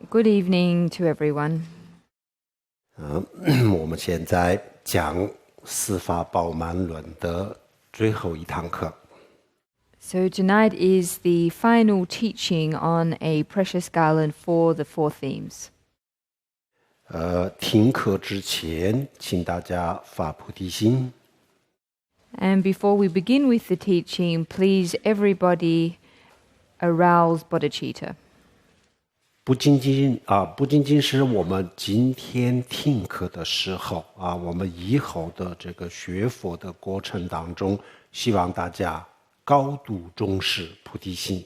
Good evening to everyone. 我们现在讲四法宝鬘论的最后一堂课。So tonight is the final teaching on a precious garland for the four themes. 听课之前，请大家发菩提心。And before we begin with the teaching, please everybody arouse bodhicitta. 不仅仅是我们今天听课的时候啊，我们以后的这个学佛的过程当中，希望大家高度重视菩提心。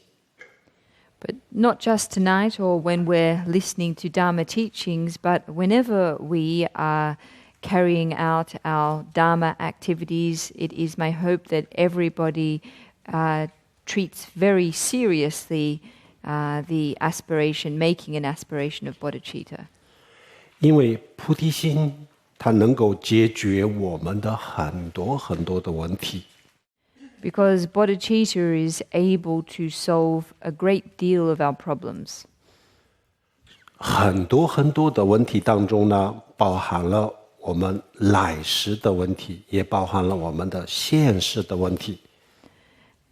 But not just tonight or when we're listening to Dharma teachings, but whenever we are carrying out our Dharma activities, it is my hope that everybody treats very seriously the aspiration, making an aspiration of bodhicitta. 因为菩提心它能够解决我们的很多的问题。Because bodhicitta is able to solve a great deal of our problems. 很多的问题当中呢，包含了我们来世的问题，也包含了我们的现实的问题。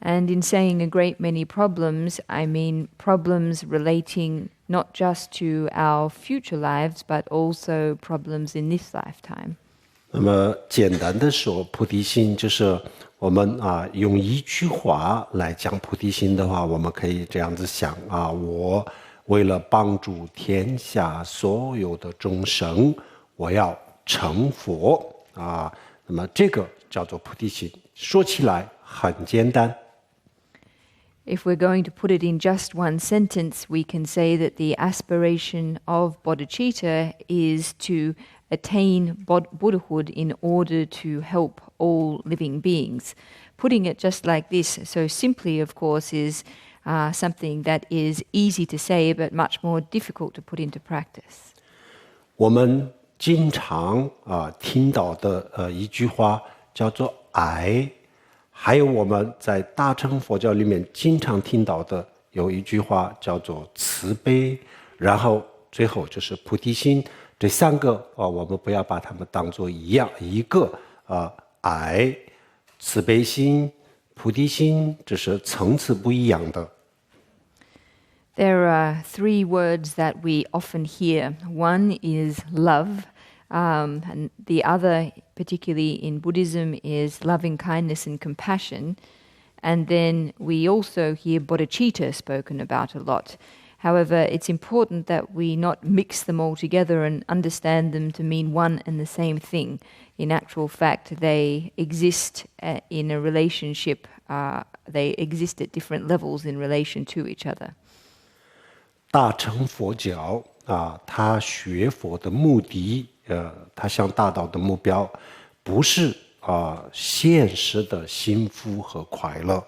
And in saying a great many problems, I mean problems relating not just to our future lives, but also problems in this lifetime. 那么简单的说，菩提心就是我们用一句话来讲菩提心的话，我们可以这样子想我为了帮助天下所有的众生，我要成佛那么这个叫做菩提心。说起来很简单。If we're going to put it in just one sentence, we can say that the aspiration of bodhicitta is to attain Buddhahood in order to help all living beings. Putting it just like this, so simply, of course, is something that is easy to say, but much more difficult to put into practice. 我们经常听到的一句话叫做爱还有我们在大乘佛教里面经常听到的有一句话叫做慈悲，然后最后就是菩提心。这三个我们不要把它们当作一个爱、慈悲心、菩提心，这是层次不一样的。There are three words that we often hear. One is love, and the other, particularly in Buddhism, is loving kindness and compassion. And then we also hear bodhicitta spoken about a lot. However, it's important that we not mix them all together and understand them to mean one and the same thing. In actual fact, they exist in a relationship, they exist at different levels in relation to each other. 大乘佛教他学佛的目的，他向大道的目标，不是现实的幸福和快乐，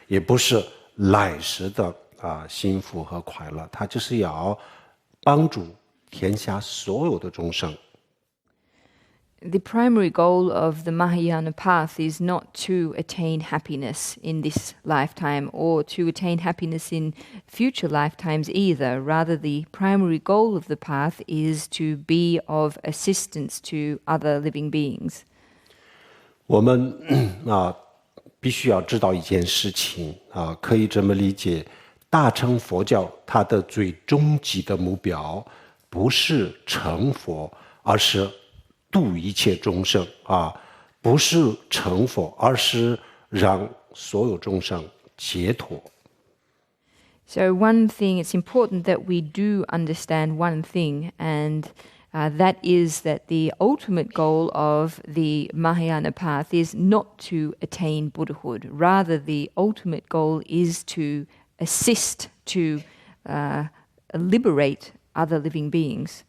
也不是来世的幸福和快乐，他就是要帮助天下所有的众生。The primary goal of the Mahayana path is not to attain happiness in this lifetime or to attain happiness in future lifetimes either. Rather, the primary goal of the path is to be of assistance to other living beings. 我们必须要知道一件事情可以这么理解，大乘佛教它的最终极的目标不是成佛，而是度一切众生不是成佛，而是让所有众生解脱。So one thing, it's important that we do understand one thing, and that is that the ultimate goal of the Mahayana path is not to attain Buddhahood. Rather, the ultimate goal is to assist, to liberate other living beings.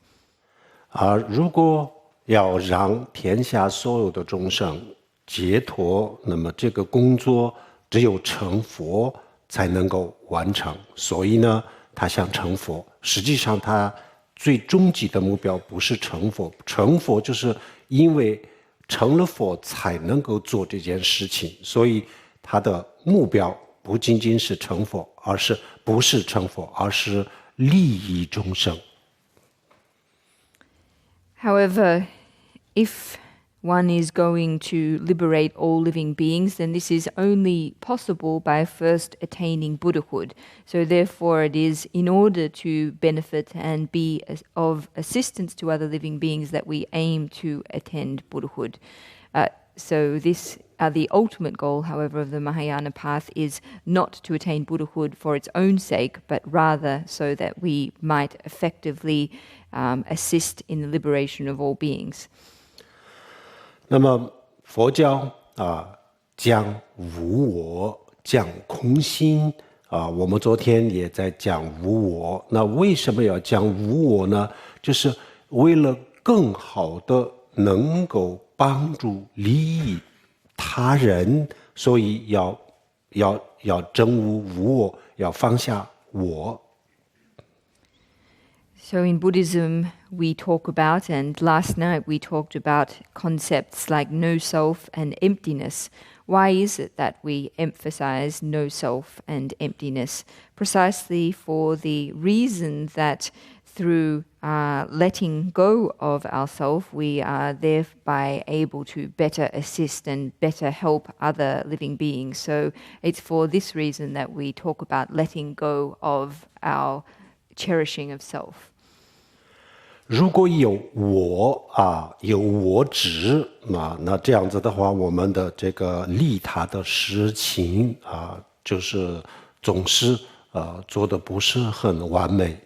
如果要让天下所有的众生解脱，那么这个工作只有成佛才能够完成。所以呢，他想成佛，实际上他最终极的目标不是成佛，成佛就是因为成了佛才能够做这件事情，所以他的目标不仅仅是成佛，不是成佛，而是利益众生。However, if one is going to liberate all living beings, then this is only possible by first attaining Buddhahood. So therefore it is in order to benefit and be of assistance to other living beings that we aim to attain Buddhahood. So the ultimate goal, however, of the Mahayana path is not to attain Buddhahood for its own sake, but rather so that we might effectively assist in the liberation of all beings. 那么佛教讲无我，讲空心我们昨天也在讲无我。那为什么要讲无我呢？就是为了更好的能够帮助利益他人，所以要证悟无我，要放下我。So in Buddhism, we talk about, and last night we talked about concepts like no self and emptiness. Why is it that we emphasize no self and emptiness? Precisely for the reason that through letting go of ourself, we are thereby able to better assist and better help other living beings. So it's for this reason that we talk about letting go of our cherishing of self. 如果有我有我执那这样子的话，我们的这个利他的事情就是总是做的不是很完美。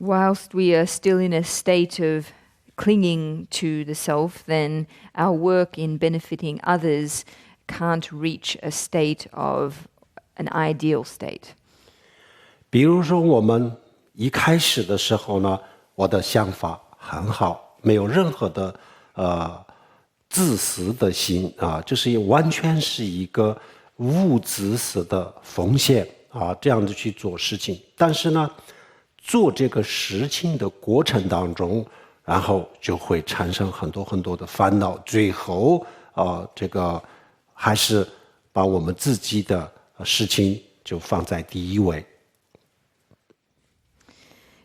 Whilst we are still in a state of clinging to the self, then our work in benefiting others can't reach a state of an ideal state. 比如说我们一开始的时候呢，我的想法很好，没有任何的自私的心就是完全是一个无自私的奉献这样子去做事情。但是呢，做这个事情的过程当中，然后就会产生很多很多的烦恼，最后这个还是把我们自己的事情就放在第一位。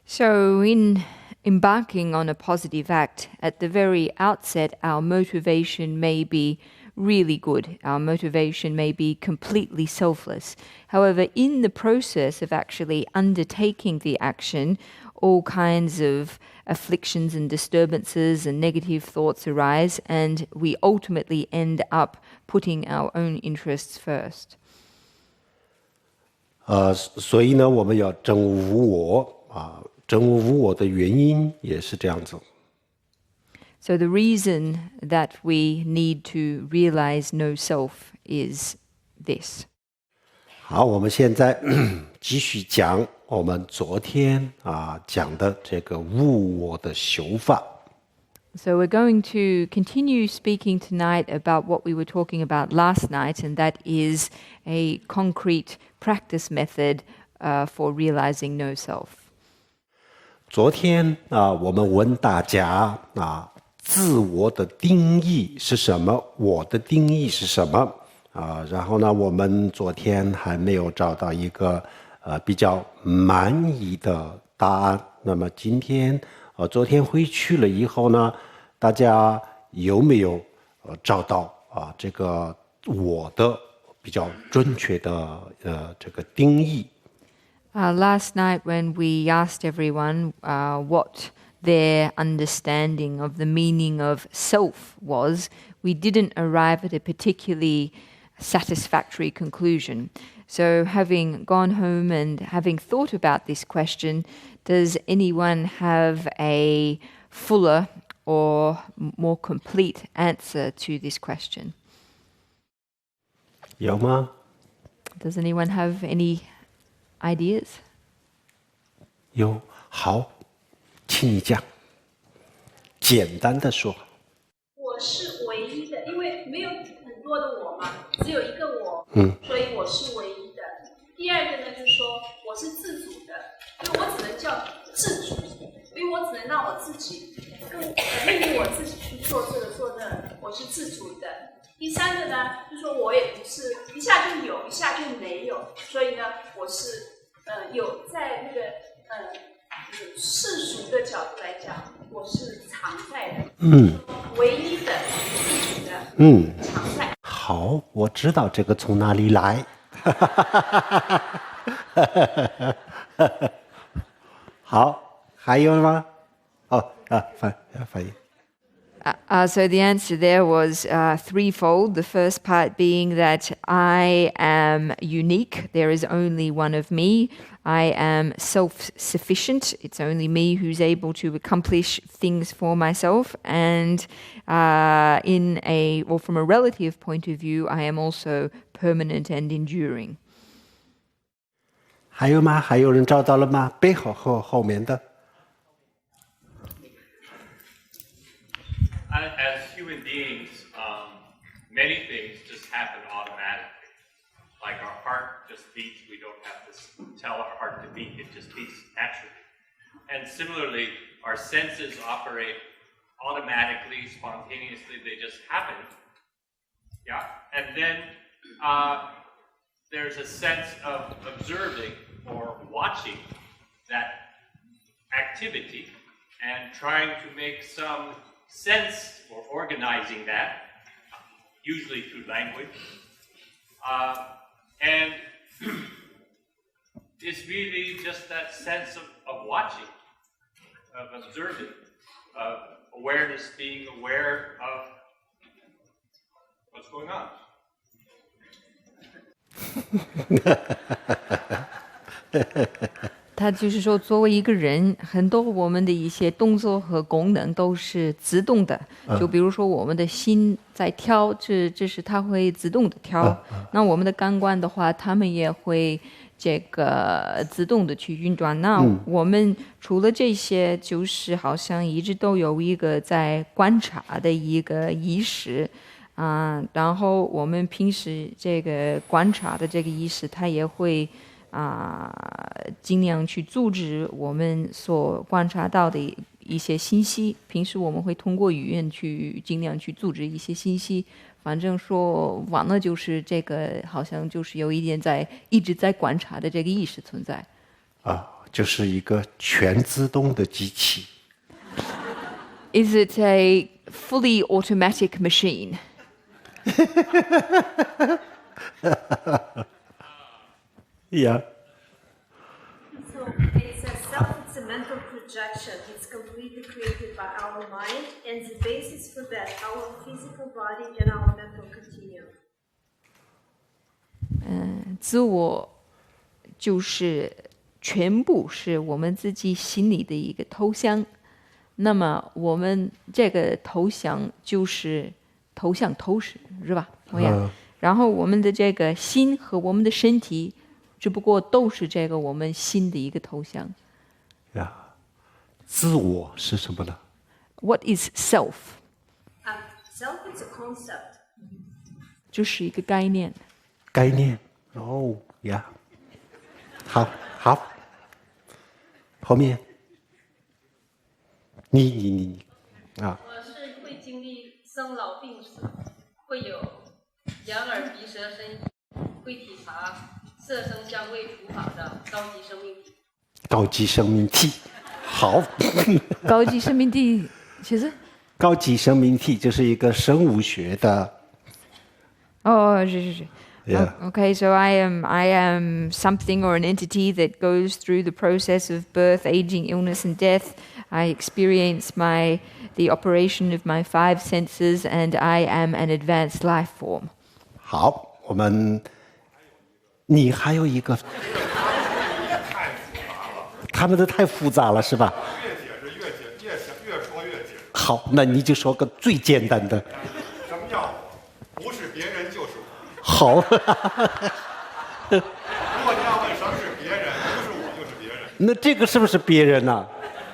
So in embarking on a positive act, at the very outset, our motivation may be really good. Our motivation may be completely selfless. However, in the process of actually undertaking the action, all kinds of afflictions and disturbances and negative thoughts arise, and we ultimately end up putting our own interests first. 所以呢，我们要证悟无我啊，证悟无我的原因也是这样子。 So the reason that we need to realize no self is this. 好，我们现在继续讲我们昨天讲的这个无我的修法。 So we're going to continue speaking tonight about what we were talking about last night, and that is a concrete practice method for realizing no self. 昨天我们问大家自我的定义是什么？我的定义是什么？然后呢，我们昨天还没有找到一个比较满意的答案。那么今天昨天回去了以后呢，大家有没有找到这个我的比较准确的这个定义？ Last night when we asked everyone what their understanding of the meaning of self was, we didn't arrive at a particularly satisfactory conclusion. So having gone home and having thought about this question, does anyone have a fuller or more complete answer to this question? 有吗？ Does anyone have any ideas? 有，好，请你讲，简单的说。我是唯一的，因为没有很多的我嘛，只有一个我，所以我是唯一的。第二个呢，就是说我是自主的，因为我只能叫自主，因为我只能让我自己命令我自己去做这个做那，我是自主的。第三个呢，就是说我也不是一下就有，一下就没有，所以呢，我是有在那个世俗的角度来讲，我是常在的，唯一的、自主的，常在。好，我知道这个从哪里来。好，还有吗？翻译。So the answer there was threefold. The first part being that I am unique. There is only one of me. I am self-sufficient. It's only me who's able to accomplish things for myself. And from a relative point of view, I am also permanent and enduring. 还有吗？还有人找到了吗？背后面的。As human beings, many things just happen automatically. Like our heart just beats. We don't have to tell our heart to beat. It just beats naturally. And similarly, our senses operate automatically, spontaneously. They just happen. Yeah. And then there's a sense of observing or watching that activity and trying to make some sense or organizing that, usually through language, and it's really just that sense of watching, of observing, of awareness, being aware of what's going on. 他就是说，作为一个人，很多我们的一些动作和功能都是自动的。就比如说，我们的心在跳，这是它会自动的跳。那我们的感官的话，他们也会这个自动的去运转。那我们除了这些，就是好像一直都有一个在观察的一个意识。然后我们平时这个观察的这个意识，它也会尽量去阻止我们所观察到的一些信息。平时我们会通过语言去尽量去组织一些信息。反正说完了就是这个，好像就是有一点一直在观察的这个意识存在。就是一个全自动的机器。Is it a fully automatic machine? Yeah. So it's a self, it's a mental projection. It's completely created by our mind, and the basis for that, our physical body and our mental continuum. 自我就是全部是我们自己心里的一个头像。那么我们这个头像就是头像透视，是吧？然后我们的这个心和我们的身体，只不过都是这个我们心的一个头像。自我是什么呢？ What is self? Self is a concept. 就是一个概念。概念。呀。好。后面。你我是会经历生老病死，会有眼耳鼻舌身意，会体察色声香味触法的高级生命体。高级生命体，好。高级生命体其实。高级生命体就是一个生物学的。是。Yeah. Okay, so I am something or an entity that goes through the process of birth, aging, illness, and death. I experience the operation of my 5 senses, and I am an advanced life form. 好，你还有一个，他们都太复杂了，是吧？越解释越说越解释。好，那你就说个最简单的。什么叫我？不是别人就是我。好。如果你要问什么是别人，不是我就是别人。那这个是不是别人呢？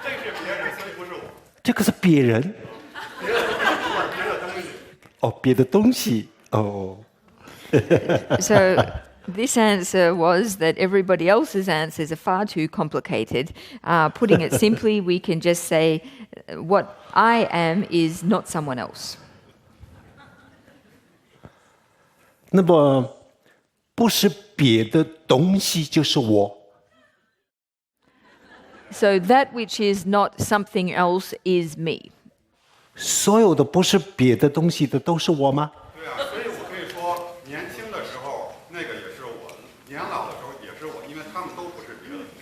这是别人，所以不是我。这个是别人。别的东西。别的东西。So this answer was that everybody else's answers are far too complicated. Putting it simply, we can just say what I am is not someone else. 那么，不是别的东西就是我。So that which is not something else is me. 所有的不是别的东西的都是我吗？对啊，所以我可以说，年轻的时候那个也是我，年老的时候也是我，因为他们都不是别的东西。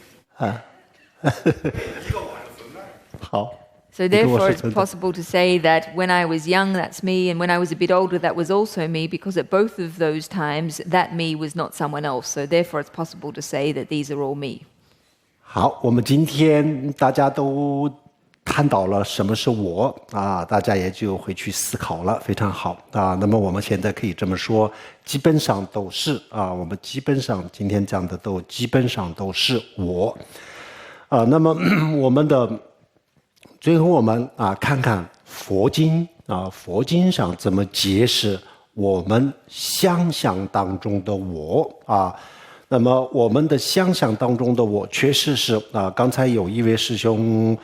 一个我是存在的。好。So therefore it's possible to say that when I was young, that's me, and when I was a bit older, that was also me, because at both of those times, that me was not someone else. So therefore it's possible to say that these are all me. 好，我们今天大家都看到了什么是我大家也就回去思考了，非常好那么我们现在可以这么说，基本上都是我们基本上今天讲的都基本上都是我那么我们的最后我们看看佛经佛经上怎么解释我们想象当中的我那么我们的想象当中的我确实是刚才有一位师兄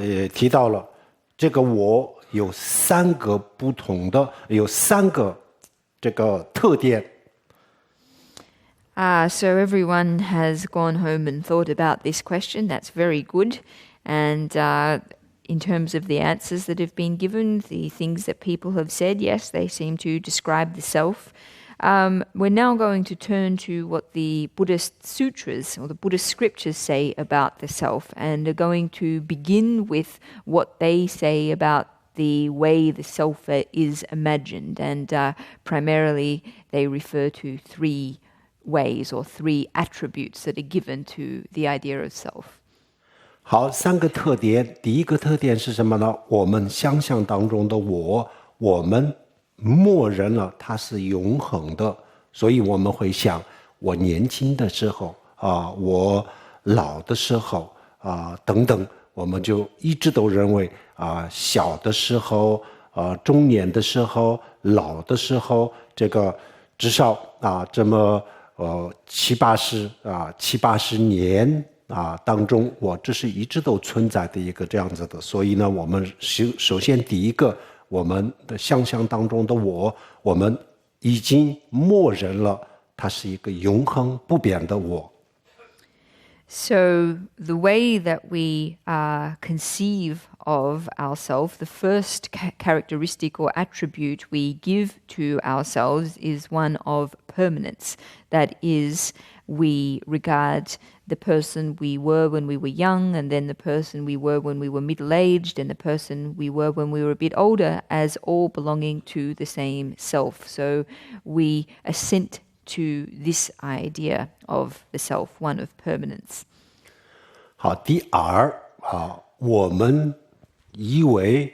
也提到了，这个我有3个不同的，有3个这个特点。So everyone has gone home and thought about this question. That's very good. And in terms of the answers that have been given, the things that people have said, yes, they seem to describe the self. We're now going to turn to what the Buddhist sutras or the Buddhist scriptures say about the self, and are going to begin with what they say about the way the self is imagined. And primarily they refer to 3 ways or 3 attributes that are given to the idea of self. 好，3个特点。第一个特点是什么呢？我们想象当中的我们默认了它是永恒的，所以我们会想，我年轻的时候我老的时候等等，我们就一直都认为小的时候中年的时候老的时候，这个至少这么70-80年当中，我这是一直都存在的一个这样子的。所以呢，我们首先第一个，我们的想象当中的我们已经默认了，它是一个永恒不变的我。So the way that we conceive of ourselves, the first characteristic or attribute we give to ourselves is one of permanence. That is, we regard the person we were when we were young, and then the person we were when we were middle-aged, and the person we were when we were a bit older, as all belonging to the same self. So we assent to this idea of the self, one of permanence. 好，第二我们以为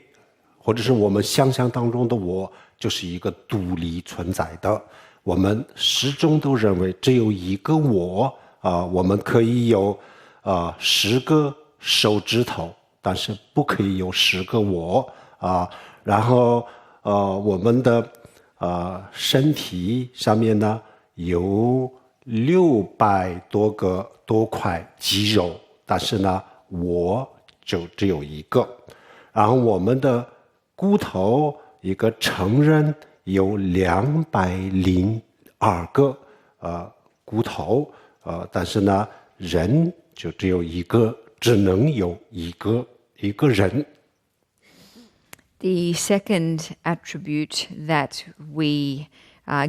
或者是我们想象当中的我就是一个独立存在的，我们始终都认为只有一个我我们可以有10个手指头，但是不可以有10个我然后我们的身体上面呢有600多块肌肉，但是呢我就只有一个。然后我们的骨头，一个成人有202个骨头但是呢人就只有一个，只能有一个人。The second attribute that we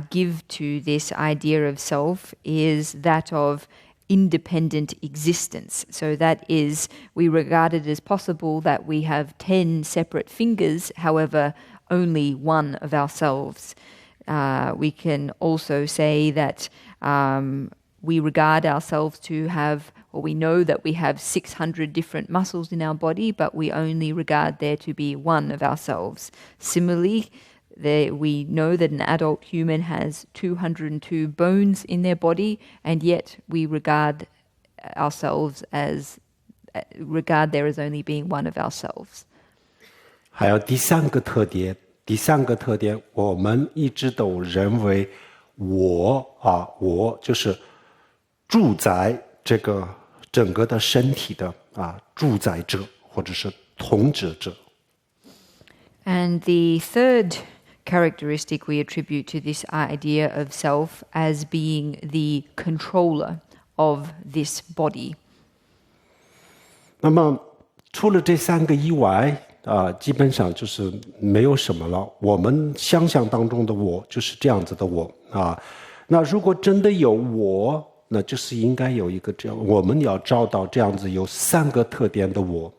give to this idea of self is that of independent existence. So that is, we regard it as possible that we have 10 separate fingers, however, only one of ourselves. We can also say that we regard ourselves to have, or we know that we have 600 different muscles in our body, but we only regard there to be one of ourselves. Similarly, we know that an adult human has 202 bones in their body, and yet we regard there as only being one of ourselves. 还有第三个特点，我们一直都认为我就是住在这个整个的身体的主宰者或者是统治者。And the third characteristic we attribute to this idea of self as being the controller of this body. 那么除了这3个以外基本上就是没有什么了。我们想象当中的我就是这样子的我那如果真的有我，那就是应该有一个这样，我们要找到这样子有3个特点的我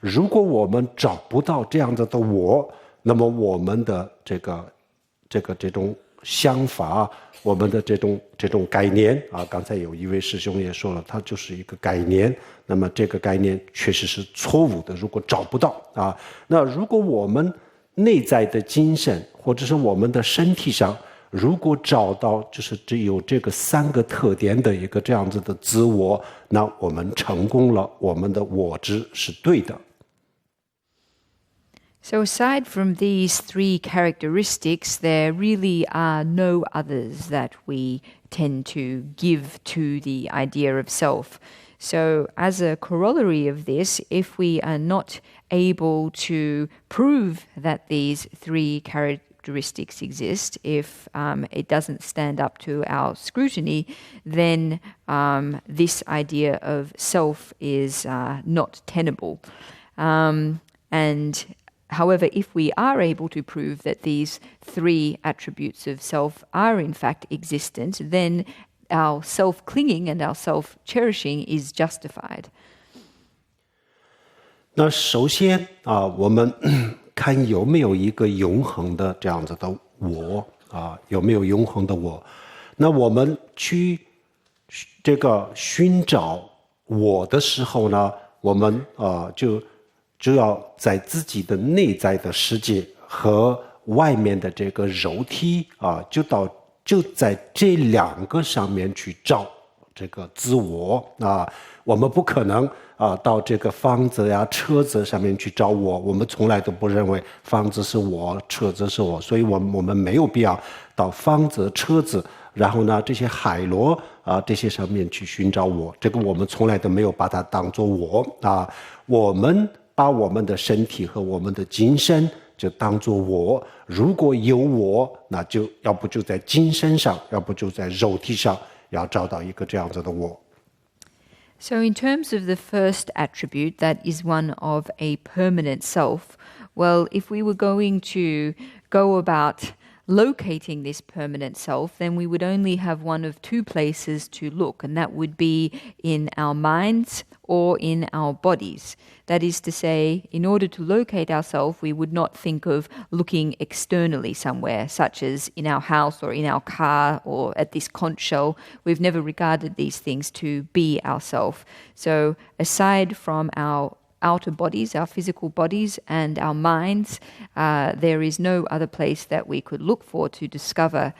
如果我们找不到这样子的我，那么我们的这种想法，我们的这种概念刚才有一位师兄也说了，它就是一个概念，那么这个概念确实是错误的。如果找不到那如果我们内在的精神或者是我们的身体上，如果找到就是只有这个3个特点的一个这样子的自我，那我们成功了，我们的我执是对的。So aside from these 3 characteristics, there really are no others that we tend to give to the idea of self. So as a corollary of this, if we are not able to prove that these 3 characteristics exist, if it doesn't stand up to our scrutiny, then this idea of self is not tenable. And however, if we are able to prove that these 3 attributes of self are in fact existent, then our self-clinging and our self-cherishing is justified. 那首先我们看有没有一个永恒的这样子的我有没有永恒的我？那我们去这个寻找我的时候呢，我们就要在自己的内在的世界和外面的这个肉体就在这2个上面去找这个自我我们不可能到这个房子呀、车子上面去找我，我们从来都不认为房子是我，车子是我，所以我们没有必要到房子、车子，然后呢这些海螺这些上面去寻找我，这个我们从来都没有把它当作我我们把我们的身体和我们的精神就当作我，如果有我，那就要不就在精神上，要不就在肉体上，要找到一个这样子的我。So in terms of the first attribute, that is one of a permanent self, well, if we were going to go about locating this permanent self, then we would only have one of two places to look, and that would be in our minds or in our bodies. That is to say, in order to locate ourselves, we would not think of looking externally somewhere, such as in our house or in our car or at this conch shell. We've never regarded these things to be ourself. So aside from our outer bodies, our physical bodies and our minds, there is no other place that we could look for to discover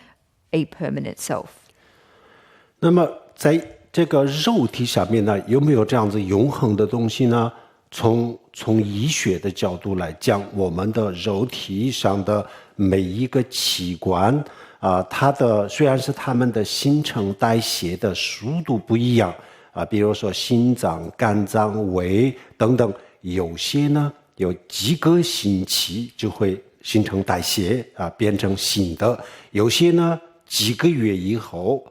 a permanent self. 那么在这个肉体上面呢，有没有这样子永恒的东西呢？从医学的角度来讲，我们的肉体上的每一个器官它的虽然是它们的新陈代谢的速度不一样比如说心脏、肝脏、胃等等，有些呢有几个星期就会新陈代谢变成新的，有些呢几个月以后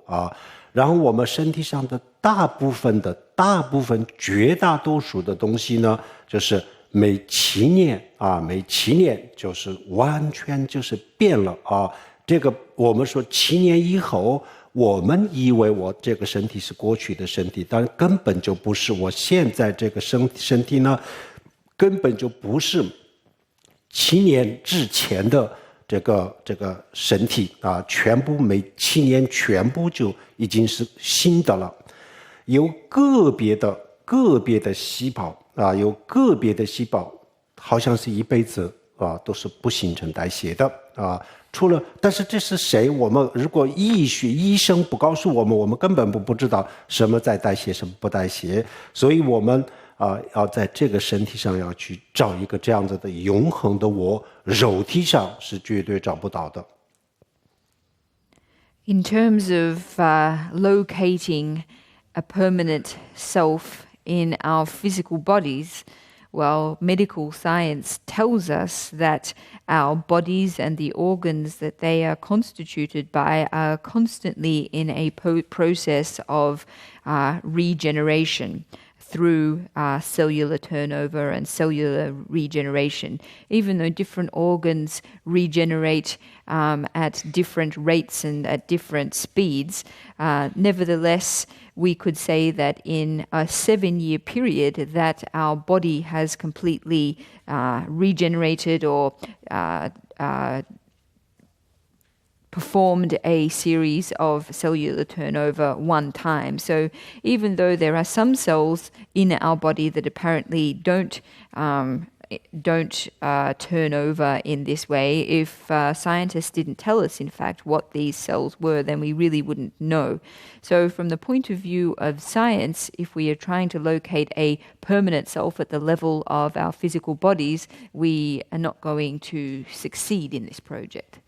然后我们身体上的大部分绝大多数的东西呢，就是每7年就是完全就是变了这个我们说7年以后，我们以为我这个身体是过去的身体，但根本就不是。我现在这个身体呢，根本就不是7年之前的这个身体全部每7年全部就已经是新的了。有个别的细胞有个别的细胞好像是一辈子都是不新陈代谢的除了，但是这是谁？我们如果医生不告诉我们，我们根本不知道什么在代谢，什么不代谢。所以我们要在这个身体上要去找一个这样子的永恒的我，肉体上是绝对找不到的。In terms of locating a permanent self in our physical bodies, well, medical science tells us that our bodies and the organs that they are constituted by are constantly in a process of regeneration through cellular turnover and cellular regeneration. Even though different organs regenerate at different rates and at different speeds, nevertheless, we could say that in a 7-year period that our body has completely regenerated or performed a series of cellular turnover one time. So even though there are some cells in our body that apparently don't turn over in this way, if scientists didn't tell us, in fact, what these cells were, then we really wouldn't know. So from the point of view of science, if we are trying to locate a permanent self at the level of our physical bodies, we are not going to succeed in this project.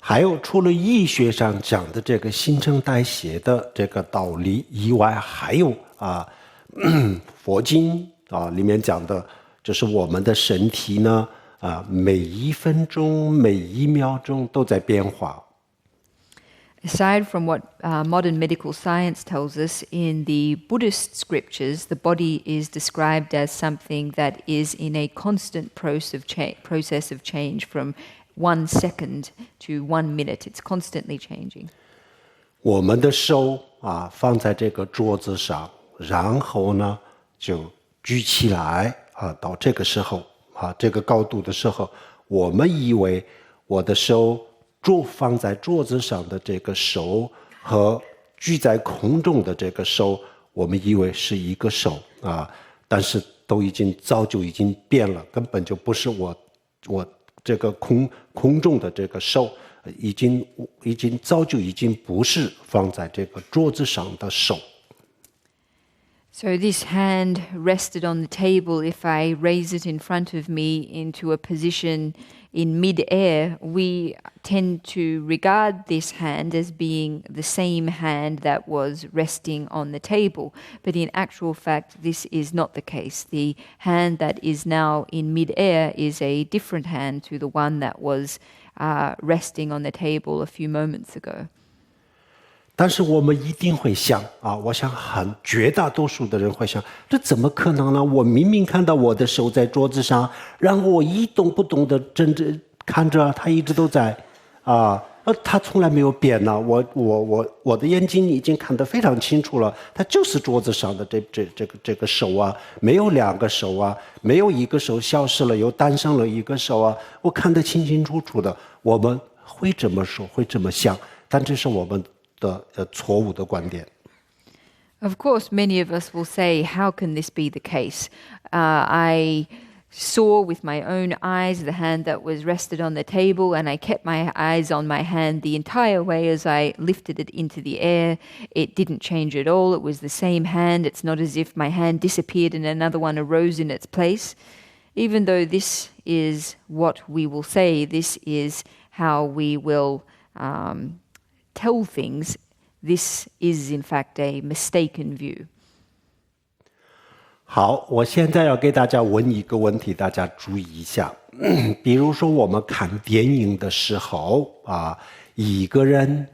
还有除了医学上讲的这个新陈代谢的这个道理以外，还有佛经里面讲的就是我们的身体呢每1分钟每1秒钟都在变化。Aside from what modern medical science tells us, in the Buddhist scriptures, the body is described as something that is in a constant process of change from 1 second to 1 minute. It's constantly changing. 我们的手放在这个桌子上，然后呢就举起来到这个时候这个高度的时候，我们以为我的手放在桌子上的这个手和举在空中的这个手，我们以为是一个手但是早就已经变了，根本就不是我这个空中的这个手，早就已经不是放在这个桌子上的手。So this hand rested on the table. If I raise it in front of me into a position in mid-air, we tend to regard this hand as being the same hand that was resting on the table. But in actual fact, this is not the case. The hand that is now in mid-air is a different hand to the one that was resting on the table a few moments ago. 但是我们一定会想啊，我想绝大多数的人会想，这怎么可能呢？我明明看到我的手在桌子上，然后我一动不动的看着，他一直都在，他从来没有变呢。我的眼睛已经看得非常清楚了，他就是桌子上的这个手啊，没有2个手啊，没有1个手消失了，又诞生了1个手啊，我看得清清楚楚的。我们会这么说，会这么想，但这是我们的错误的观点。Of course, many of us will say, how can this be the case? I saw with my own eyes the hand that was rested on the table, and I kept my eyes on my hand the entire way as I lifted it into the air. It didn't change at all. It was the same hand. It's not as if my hand disappeared and another one arose in its place. Even though this is what we will say, this is how we will tell things, this is in fact a mistaken view. 好，我现在要给大家问一个问题，大家注意一下。比如说我们看电影的时候一个人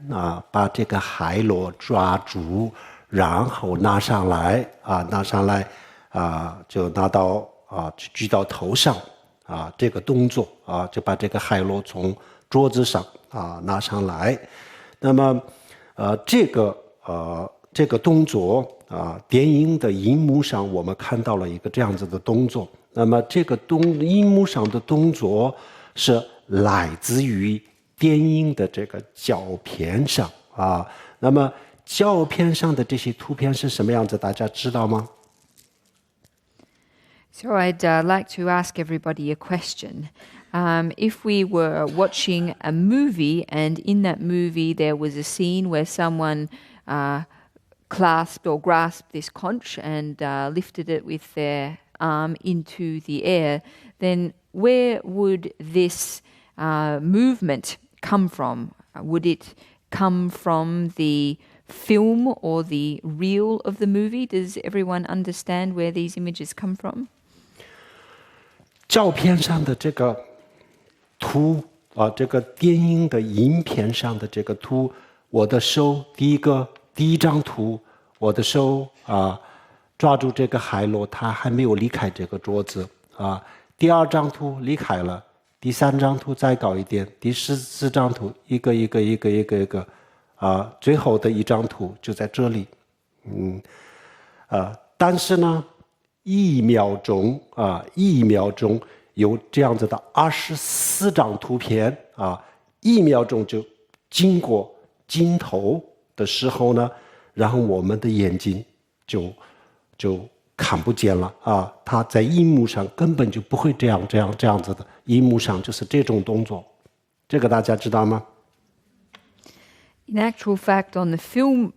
把这个海螺抓住，然后拿上来就拿到举到头上这个动作就把这个海螺从桌子上拿上来。那么这个动作电影的荧幕上我们看到了一个这样子的动作。那么这个荧幕上的动作是来自于电影的这个胶片上那么胶片上的这些图片是什么样子？大家知道吗？ So I'd like to ask everybody a question. If we were watching a movie and in that movie there was a scene where someone clasped or grasped this conch and lifted it with their arm into the air, then where would this movement come from? Would it come from the film or the reel of the movie? Does everyone understand where these images come from? 照片上的这个图这个电影的影片上的这个图，我的手第一张图，我的手抓住这个海螺，它还没有离开这个桌子第2张图离开了，第3张图再高一点，第14张图一个最后的1张图就在这里但是呢1秒钟有这样子的24张图片1秒钟就经过镜头的时候呢，然后我们的眼睛就看不见了它在荧幕上根本就不会这样子的，荧幕上就是这种动作，这个大家知道吗？ In actual fact, on the film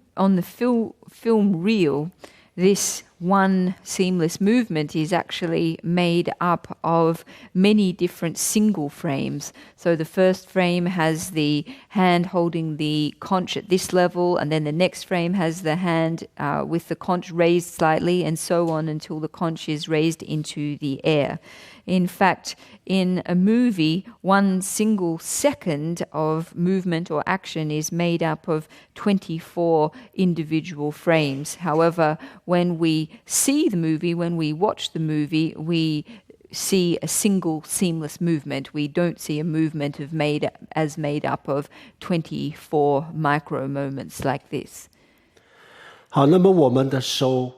reel, this one seamless movement is actually made up of many different single frames. So the first frame has the hand holding the conch at this level, and then the next frame has the hand with the conch raised slightly, and so on until the conch is raised into the air. In fact, in a movie, one single second of movement or action is made up of 24 individual frames. However, when we see the movie, when we watch the movie, we see a single seamless movement. We don't see a movement made up of 24 micro moments like this. 好，那么我们的手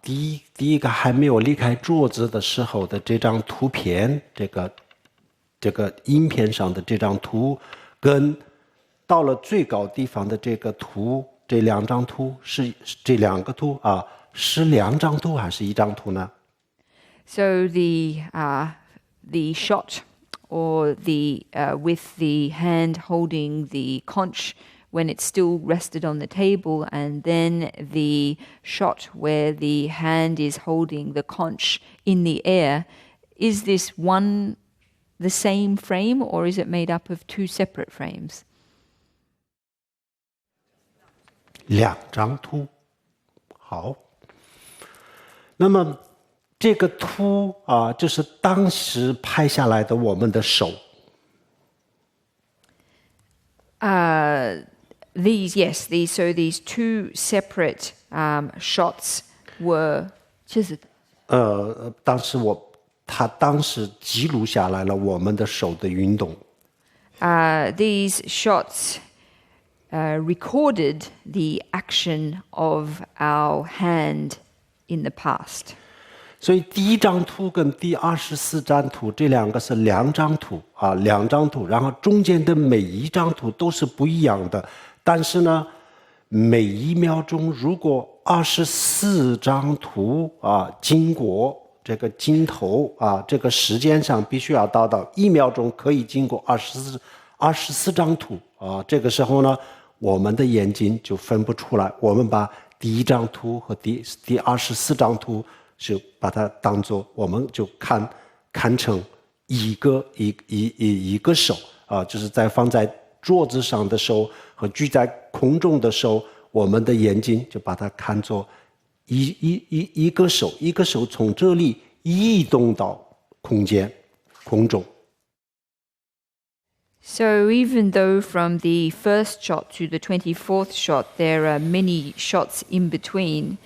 第一个还没有离开桌子的时候的这张图片，这个影片上的这张图，跟到了最高地方的这个图，这2张图是这2个图是2张图还是1张图呢？ So the shot or the with the hand holding the conch when it's still rested on the table, and then the shot where the hand is holding the conch in the air, is this one the same frame, or is it made up of two separate frames? 2张图。好，那么这个图就是当时拍下来的我们的手。So these two separate shots were 他当时记录下来了我们的手的运动。These shots recorded the action of our hand in the past. 所以第一张图跟第24张图这两个是2张图2张图，然后中间的每一张图都是不一样的，但是呢，每1秒钟如果24张图经过这个镜头这个时间上必须要达到1秒钟可以经过24张图这个时候呢，我们的眼睛就分不出来，我们把第1张图和第24张图就把它当作，我们就看成一个手就是在放在桌子上的手和举在空中的手，我们的眼睛就把它看作一个手，一个手从这里移动到空中。So even though from the first shot to the 24th shot there are many shots in between,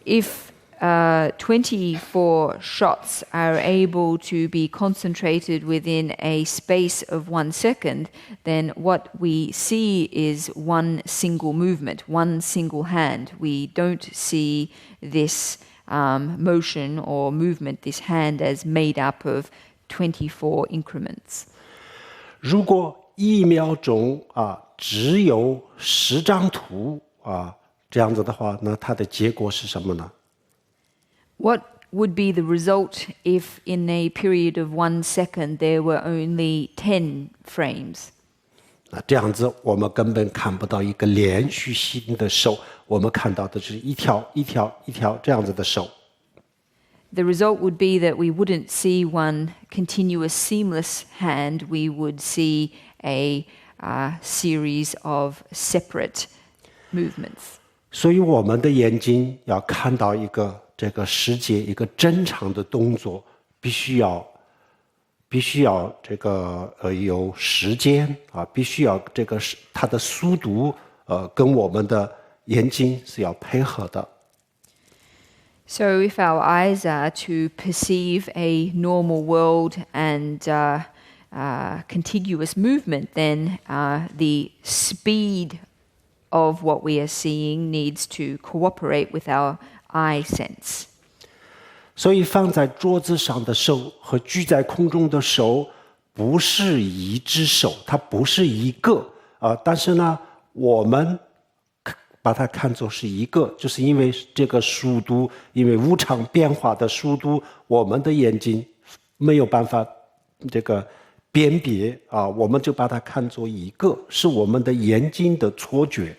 if 24 shots are able to be concentrated within a space of 1 second, then what we see is one single movement, one single hand. We don't see this motion or movement, this hand, as made up of 24 increments. 如果1秒钟只有10张图这样子的话，那它的结果是什么呢？ What would be the result if in a period of 1 second there were only 10 frames? 这样子我们根本看不到一个连续性的手，我们看到的是一条一条一条这样子的手。The result would be that we wouldn't see one continuous seamless hand, we would see a series of separate movements. 所以我们的眼睛要看到这个世界一个正常的动作，必须要这个有时间必须要这个它的速度跟我们的眼睛是要配合的。So if our eyes are to perceive a normal world and contiguous movement, then the speed of what we are seeing needs to cooperate with our eye sense. 所以放在桌子上的手和举在空中的手不是一只手，它不是一个但是呢，我们把它看作是一个，就是因为这个速度，因为无常变化的速度，我们的眼睛没有办法这个辨别我们就把它看作一个，是我们的眼睛的错觉。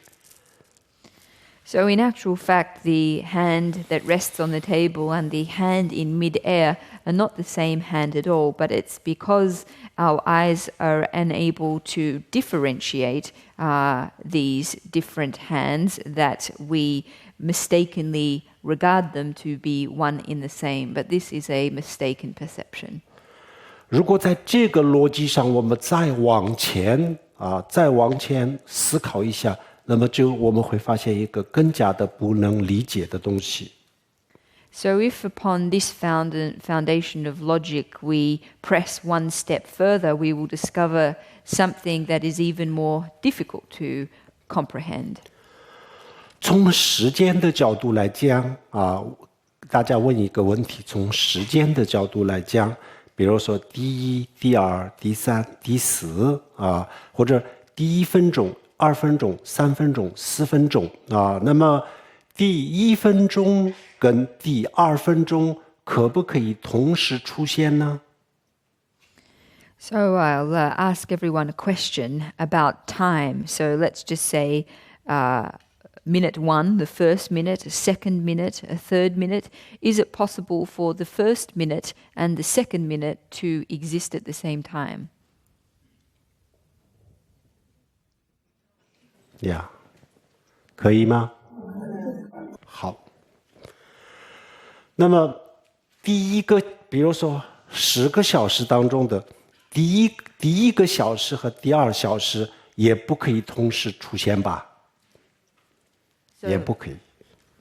So in actual fact, the hand that rests on the table and the hand in mid-air are not the same hand at all, but it's because our eyes are unable to differentiate these different hands that we mistakenly regard them to be one in the same. But this is a mistaken perception. 如果在这个逻辑上我们再往前思考一下，那么我们会发现一个更加的不能理解的东西。So if upon this foundation of logic we press one step further, we will discover something that is even more difficult to comprehend. 从时间的角度来讲大家问一个问题，从时间的角度来讲，比如说第1、第2、第3、第4或者第1分钟、2分钟、3分钟、4分钟那么第1分钟跟第2分钟可不可以同时出现呢？ So I'll ask everyone a question about time. So let's just say minute 1, the first minute, a second minute, a third minute. Is it possible for the first minute and the second minute to exist at the same time? Yeah. 可以吗？好。那么第一个，比如说10个小时当中的第一个小时和第二小时也不可以同时出现吧？也不可以。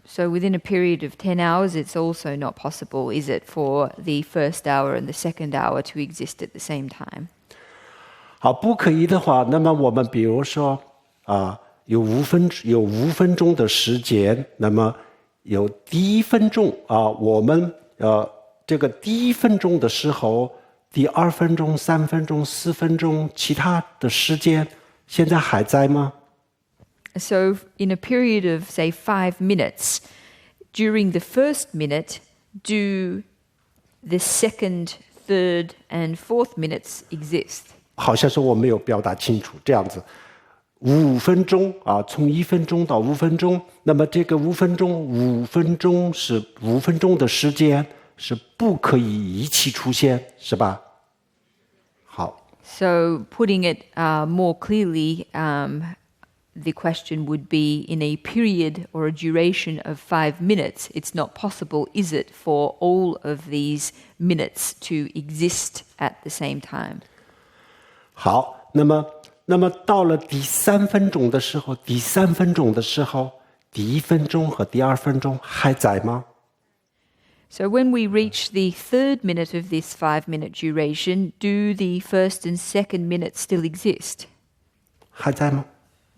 So within a period of 10 hours, it's also not possible, is it, for the first hour and the second hour to exist at the same time? 好，不可以的话，那么我们比如说有5分钟的时间，那么有第1分钟我们这个第1分钟的时候，第2分钟、3分钟、4分钟，其他的时间现在还在吗？ So in a period of, say, 5 minutes, during the first minute, do the second, third, and fourth minutes exist? 好像是我没有表达清楚，这样子，5分钟从1分钟到5分钟，那么这个5分钟是5分钟的时间是不可以一起出现，是吧？好。So putting it more clearly, the question would be in a period or a duration of 5 minutes. It's not possible, is it, for all of these minutes to exist at the same time? 好，那么到了第3分钟的时候，第1分钟和第2分钟还在吗？ So when we reach the third minute of this 5-minute duration, do the first and second minutes still exist? 还在吗？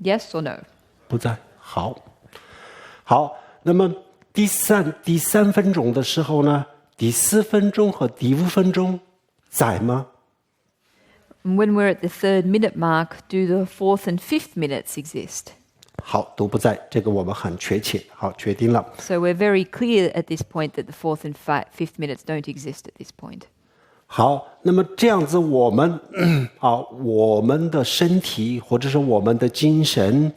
Yes or no? 不在。好，那么第三分钟的时候呢，第4分钟和第5分钟在吗？ And when we're at the third minute mark, do the fourth and fifth minutes exist? 好，都不在，这个我们很确切。好，确定了。So we're very clear at this point that the fourth and fifth minutes don't exist at this point. 好，那么这样子我们的身体或者是我们的精神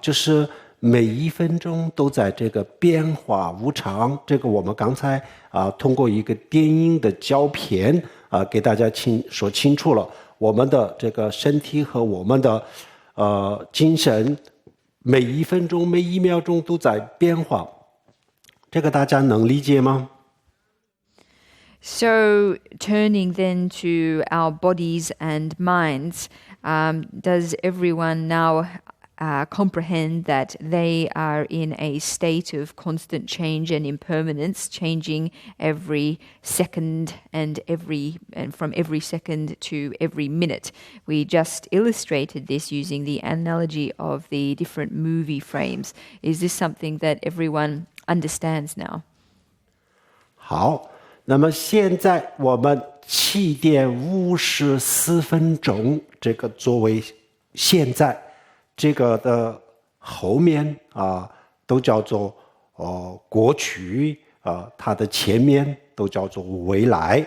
就是每1分钟都在这个变化无常。这个我们刚才通过一个电影的胶片给大家说清楚了，我们的这个身体和我们的精神每1分钟每1秒钟都在变化，这个大家能理解吗？ So turning then to our bodies and minds, does everyone now comprehend that they are in a state of constant change and impermanence, changing every second and from every second to every minute? We just illustrated this using the analogy of the different movie frames. Is this something that everyone understands now? 好。那么现在我们7点54分钟，这个作为现在这个的后面都叫做过去它的前面都叫做未来。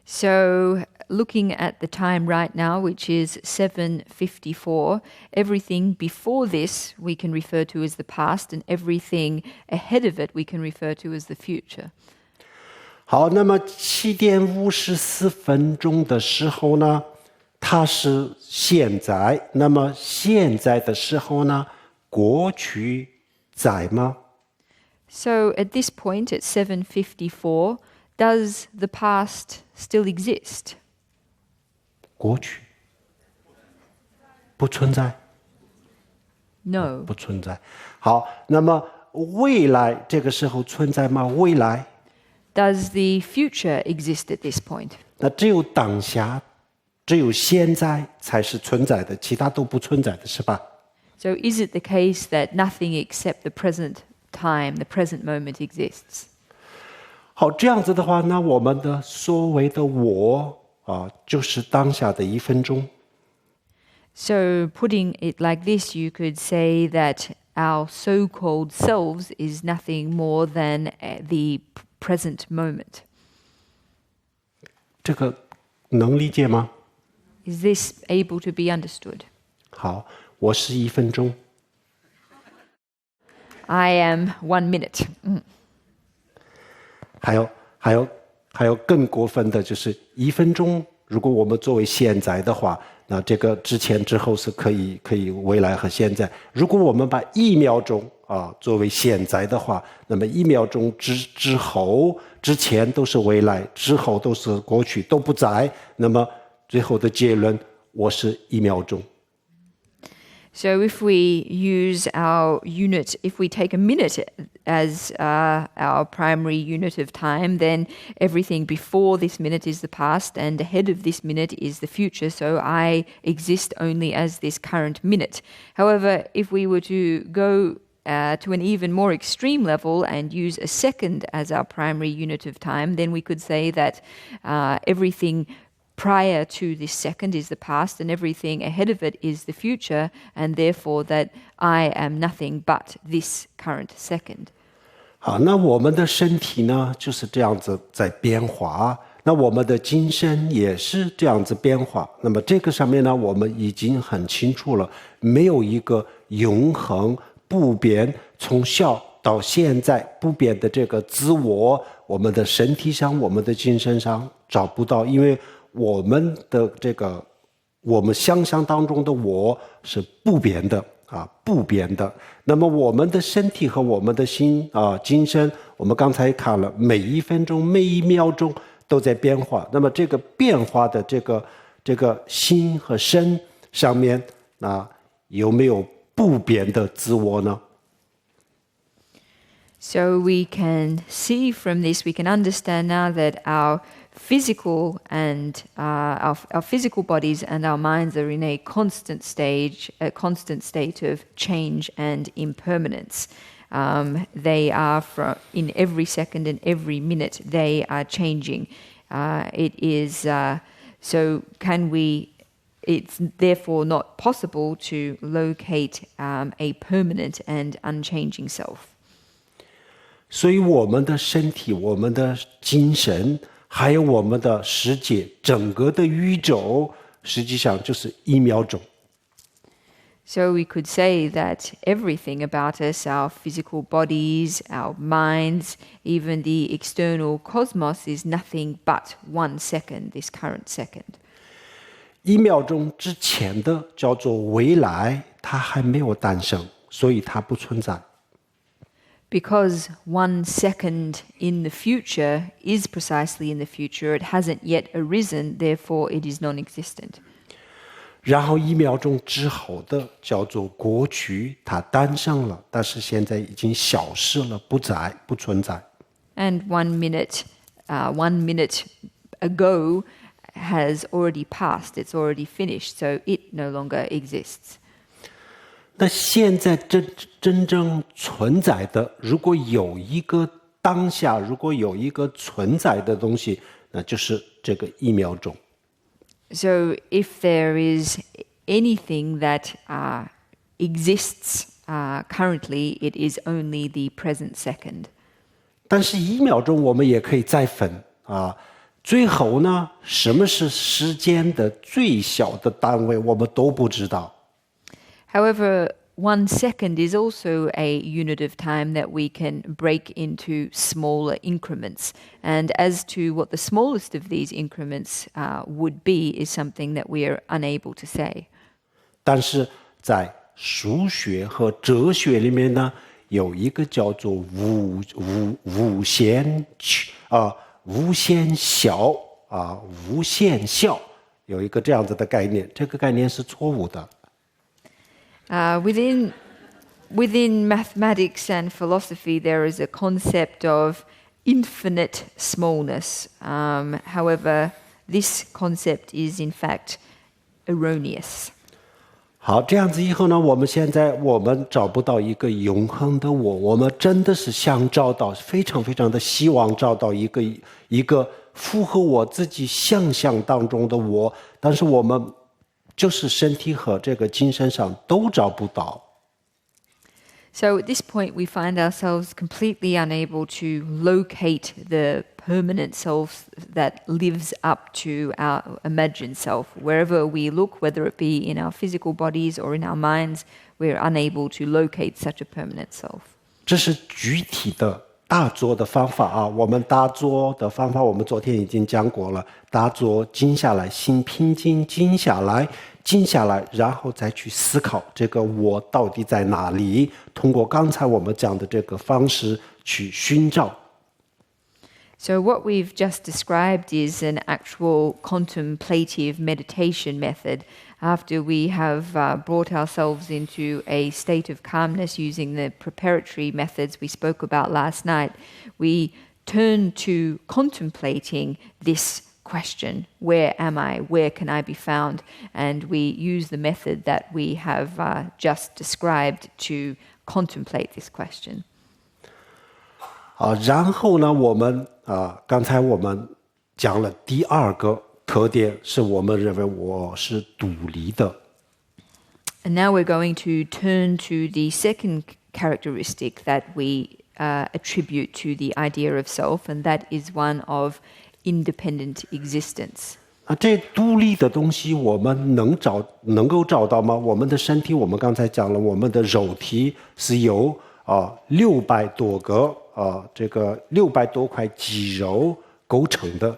So looking at the time right now, which is 7:54, everything before this we can refer to as the past, and everything ahead of it we can refer to as the future. 好，那么7点54分钟的时候呢，它是现在。那么现在的时候呢，过去在吗？ So at this point, at 7:54, does the past still exist? 过去不存在。 No. 不存在。好，那么未来这个时候存在吗？未来？ Does the future exist at this point? 那只有当下，只有现在才是存在的，其他都不存在的，是吧？ So is it the case that nothing except the present time, the present moment exists? 好，这样子的话，那我们的所谓的我就是当下的1分钟。So putting it like this, you could say that our so-called selves is nothing more than the present moment. 这个能理解吗？ Is this able to be understood? 好，我是1分钟。I am 1 minute. 还有更过分的就是1分钟，如果我们作为现在的话，那这个之前之后是可以未来和现在。如果我们把1秒钟作为现在的话，那么1秒钟之后之前都是未来，之后都是过去，都不在。那么最后的结论，我是1秒钟。So if we use our unit, if we take a minute as our primary unit of time, then everything before this minute is the past and ahead of this minute is the future. So I exist only as this current minute. However, if we were to go to an even more extreme level and use a second as our primary unit of time, then we could say that everything prior to this second is the past and everything ahead of it is the future, and therefore that I am nothing but this current second. 好，那我们的身体呢，就是这样子在变化。那我们的精神也是这样子变化。那么这个上面呢，我们已经很清楚了，没有一个永恒不变，从小到现在不变的这个自我，我们的身体上、我们的精神上找不到，因为我们的这个我们想象当中的我是不变的不变的。那么我们的身体和我们的心精神，我们刚才看了，每1分钟、每1秒钟都在变化。那么这个变化的这个心和身上面有没有不变的自我呢？ So we can see from this, we can understand now that our physical and our physical bodies and our minds are in a constant state of change and impermanence. They are in every second and every minute they are changing. It is it's therefore not possible to locate a permanent and unchanging self. 所以我们的身体、我们的精神，还有我们的世界，整个的宇宙，实际上就是1秒钟。So we could say that everything about us, our physical bodies, our minds, even the external cosmos is nothing but 1 second, this current second. 1秒钟之前的叫做未来，它还没有诞生，所以它不存在。Because 1 second in the future is precisely in the future, it hasn't yet arisen, therefore it is non-existent. 然后1秒钟之后的叫做过去，它诞生了，但是现在已经消失了，不存在。And 1 minute ago has already passed, it's already finished, so it no longer exists. 那现在真正存在的，如果有一个当下，如果有一个存在的东西，那就是这个1秒钟。So if there is anything that exists currently, it is only the present second. 但是1秒钟我们也可以再分最后呢，什么是时间的最小的单位，我们都不知道。However, 1 second is also a unit of time that we can break into smaller increments. And as to what the smallest of these increments would be is something that we are unable to say. 但是在数学和哲学里面呢，有一个叫做无限小无限小，有一个这样子的概念，这个概念是错误的。Within mathematics and philosophy, there is a concept of infinite smallness. However, this concept is in fact erroneous. 好，这样子以后呢，我们找不到一个永恒的我们真的是想找到，非常非常的希望找到一个符合我自己想象当中的我，但是我们就是身体和这个精神上都找不到。So at this point, we find ourselves completely unable to locate the permanent self that lives up to our imagined self. Wherever we look, whether it be in our physical bodies or in our minds, we're unable to locate such a permanent self. 这是具体的打坐的方法啊。我们打坐的方法，我们昨天已经讲过了。打坐，静下来，心平静，静下来。静下来，然后再去思考这个我到底在哪里，通过刚才我们讲的这个方式去寻找。So what we've just described is an actual contemplative meditation method. After we have brought ourselves into a state of calmness using the preparatory methods we spoke about last night, we turn to contemplating this question, where am I, where can I be found? And we use the method that we have just described to contemplate this question. 然后呢，我们刚才我们讲了第二个特点，是我们认为我是独立的。And now we're going to turn to the second characteristic that we attribute to the idea of self, and that is one of independent existence. 这独立的东西我们能够找到吗？我们的身体，我们刚才讲了，我们的肉体是由600多个这个600多块肌肉构成的。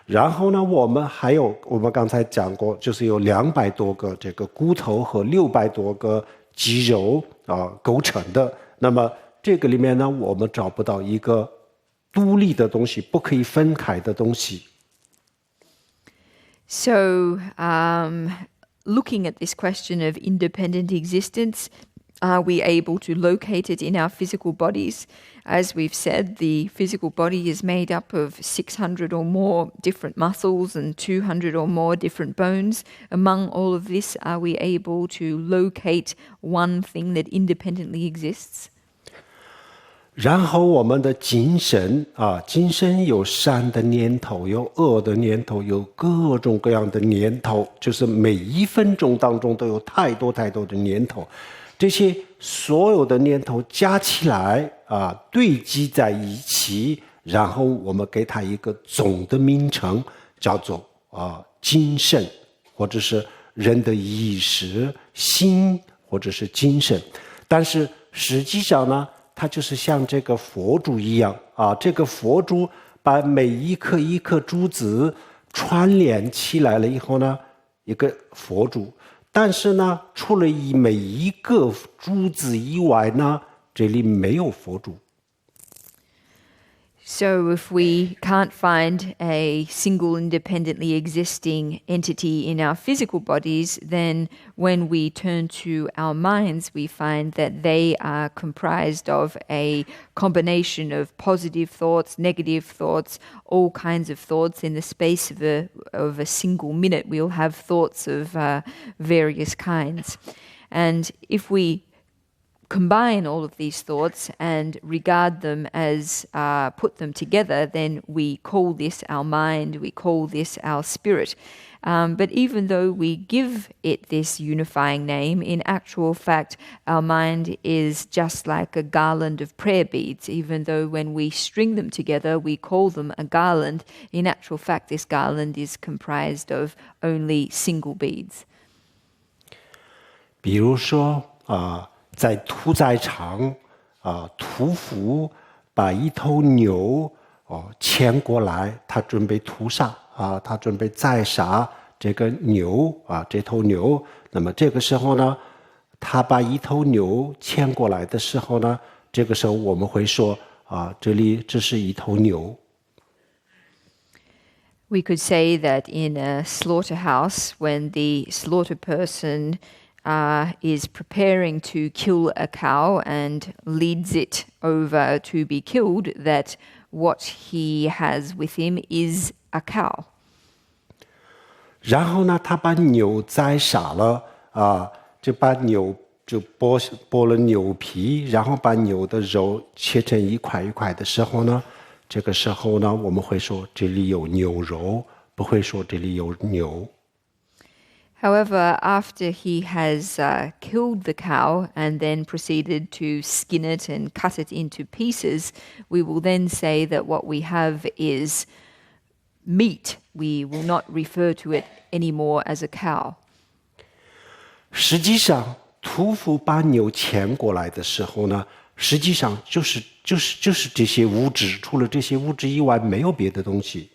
然后呢，我们刚才讲过，就是有200多个这个骨头和600多个肌肉构成的。那么这个里面呢，我们找不到一个独立的东西，不可以分开的东西。So, looking at this question of independent existence, are we able to locate it in our physical bodies? As we've said, the physical body is made up of 600 or more different muscles and 200 or more different bones. Among all of this, are we able to locate one thing that independently exists? 然后我们的精神精神有善的念头，有恶的念头，有各种各样的念头，就是每1分钟当中都有太多太多的念头。这些所有的念头加起来堆积在一起，然后我们给它一个总的名称，叫做精神，或者是人的意识、心，或者是精神。但是实际上呢，它就是像这个佛珠一样这个佛珠把每一颗一颗珠子串联起来了以后呢，一个佛珠。但是呢，除了每一个珠子以外呢，这里没有佛珠。So if we can't find a single independently existing entity in our physical bodies, then when we turn to our minds, we find that they are comprised of a combination of positive thoughts, negative thoughts, all kinds of thoughts. In the space of a single minute, we'll have thoughts of various kinds. And if we combine all of these thoughts and regard them as put them together, then we call this our mind, we call this our spirit. But even though we give it this unifying name, in actual fact, our mind is just like a garland of prayer beads. Even though when we string them together, we call them a garland, in actual fact, this garland is comprised of only single beads. 比如说在屠宰场屠夫把一头牛牵过来，他准备屠杀他准备宰杀这个牛这头牛。那么这个时候呢，他把一头牛牵过来的时候呢，这个时候我们会说这是一头牛。We could say that in a slaughterhouse, when the slaughter person is preparing to kill a cow and leads it over to be killed, that what he has with him is a cow. 然后呢，他把牛宰杀了就把牛就剥了牛皮，然后把牛的肉切成一块一块的时候呢，这个时候呢，我们会说这里有牛肉，不会说这里有牛。However, after he has killed the cow and then proceeded to skin it and cut it into pieces, we will then say that what we have is meat. We will not refer to it anymore as a cow. 实际上，屠夫把牛牵过来的时候呢，实际上就是这些物质，除了这些物质以外，没有别的东西。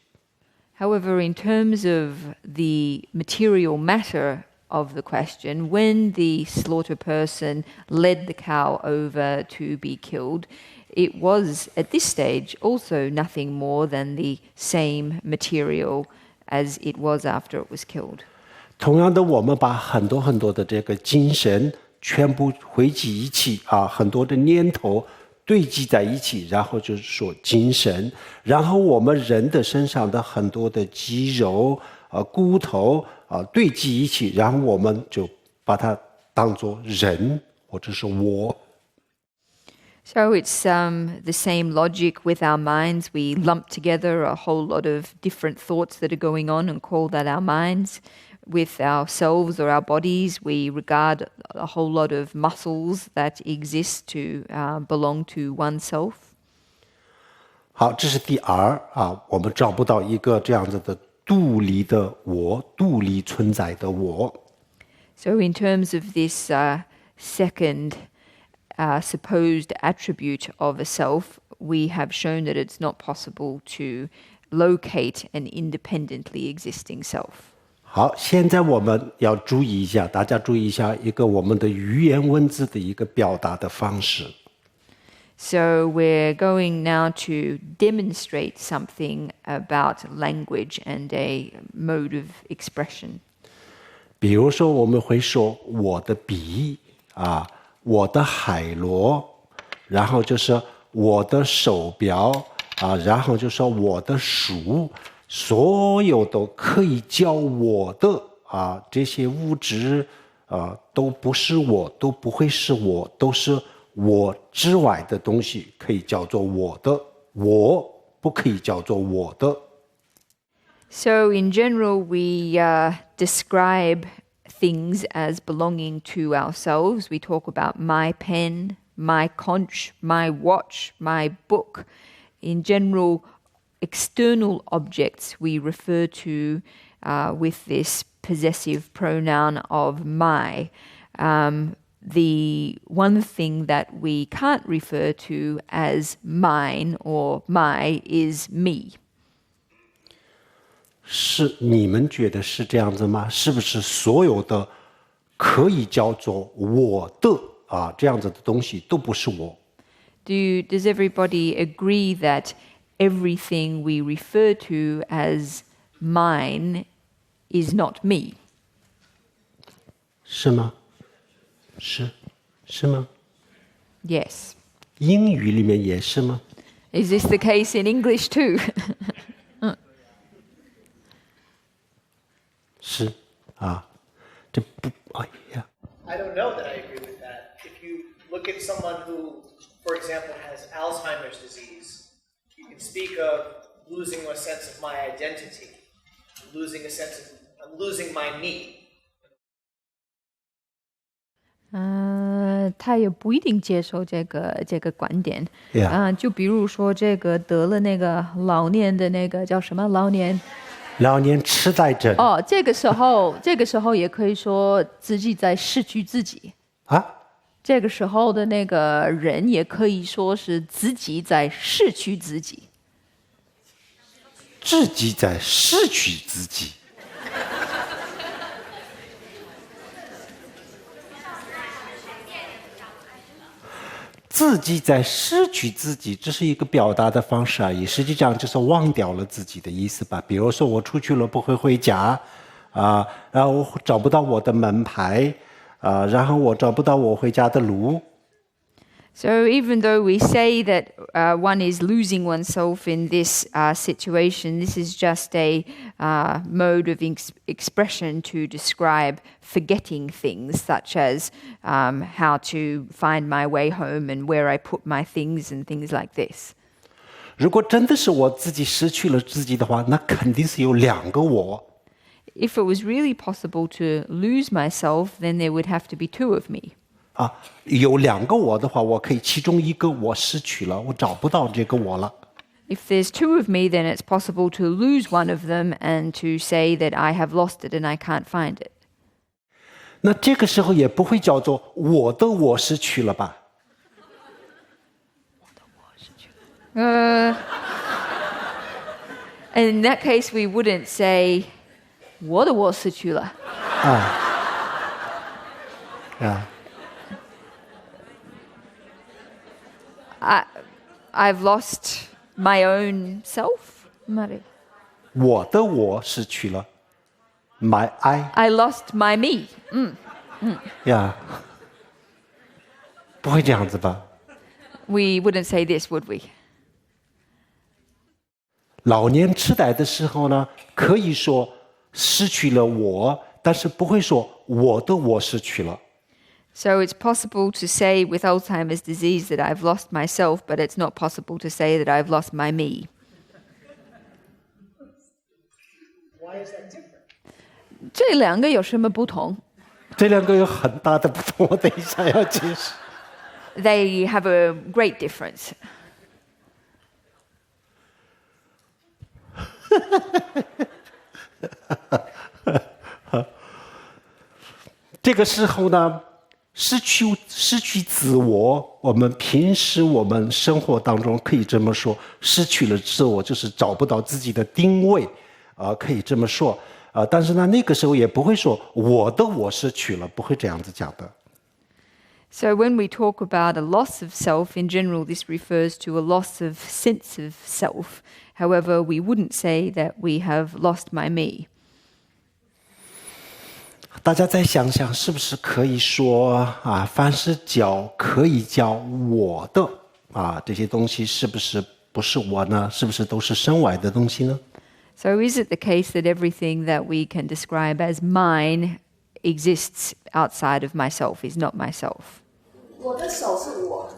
However, in terms of the material matter of the question, when the slaughter person led the cow over to be killed, it was at this stage also nothing more than the same material as it was after it was killed. 同样的，我们把很多的这个精神全部汇集一起啊，很多的念头堆积在一起，然后就是说精神，然后我们人的身上的很多的肌肉、骨头堆积一起，然后我们就把它当作人或者是我。So it's the same logic with our minds. We lump together a whole lot of different thoughts that are going on and call that our minds. With ourselves or our bodies, we regard a whole lot of muscles that exist to belong to oneself. 好，这是第二啊，我们找不到一个这样子的独立的我，独立存在的我。So in terms of this second supposed attribute of a self, we have shown that it's not possible to locate an independently existing self. 好，现在我们要注意一下，大家注意一下一个我们的语言文字的一个表达的方式。So we're going now to demonstrate something about language and a mode of expression. 比如说，我们会说我的笔啊，我的海螺，然后就是我的手表啊，然后就说我的书。所有都可以叫我的啊，这些物质都不是我，都不会是我，都是我之外的东西，可以叫做我的，我不可以叫做我的。So in general, we describe things as belonging to ourselves. We talk about my pen, my conch, my watch, my book. In general, external objects we refer to with this possessive pronoun of my. The one thing that we can't refer to as mine or my is me. 是你们觉得是这样子吗？是不是所有的可以叫做我的啊这样子的东西都不是我？ Does everybody agree that everything we refer to as mine is not me? 是吗？是吗？ Yes. 英语里面也是吗？ Is this the case in English too? 是啊，这不，哎呀。I don't know that I agree with that. If you look at someone who, for example, has Alzheimer's disease, you can speak of losing a sense of my identity, losing a sense of I'm losing my me. 他也不一定接受这个观点。Yeah. 就比如说这个得了那个老年的那个叫什么老年痴呆症。哦，这个时候也可以说自己在失去自己啊。这个时候的那个人也可以说是自己在失去自己。自己在失去自己。自己在失去自己，这是一个表达的方式而已，实际上就是忘掉了自己的意思吧。比如说我出去了不会回家，然后我找不到我的门牌，然后我找不到我回家的路。So even though we say that one is losing oneself in this situation, this is just a mode of expression to describe forgetting things, such as how to find my way home and where I put my things and things like this. 如果真的是我自己失去了自己的话，那肯定是有两个我。if it was really possible to lose myself, then there would have to be two of me. 有2个我的话，我可以其中一个我失去了，我找不到这个我了。If there's two of me, then it's possible to lose one of them and to say that I have lost it and I can't find it. 那这个时候也不会叫做我的我失去了吧？ In that case, we wouldn't say 我的我失去了。I've lost my own self. 我的我失去了 ，my I lost my me. 呀，不会这样子吧？ We wouldn't say this, would we? 老年痴呆的时候呢，可以说失去了我，但是不会说我的我失去了。So it's possible to say with Alzheimer's disease that I've lost myself, but it's not possible to say that I've lost my me. Why is that different? 这两个有什么不同？这2个有很大的不同，我等一下要解释。They have a great difference. 这个时候呢，失去自我，我们平时我们生活当中可以这么说，失去了自我就是找不到自己的定位，可以这么说，但是呢，那个时候也不会说我的我失去了，不会这样子讲的。So when we talk about a loss of self, in general, this refers to a loss of sense of self. However, we wouldn't say that we have lost my me. 大家再想想，是不是可以说凡是叫可以叫我的这些东西，是不是不是我呢？是不是都是身外的东西呢？ So is it the case that everything that we can describe as mine exists outside of myself, is not myself? 我的手是我的。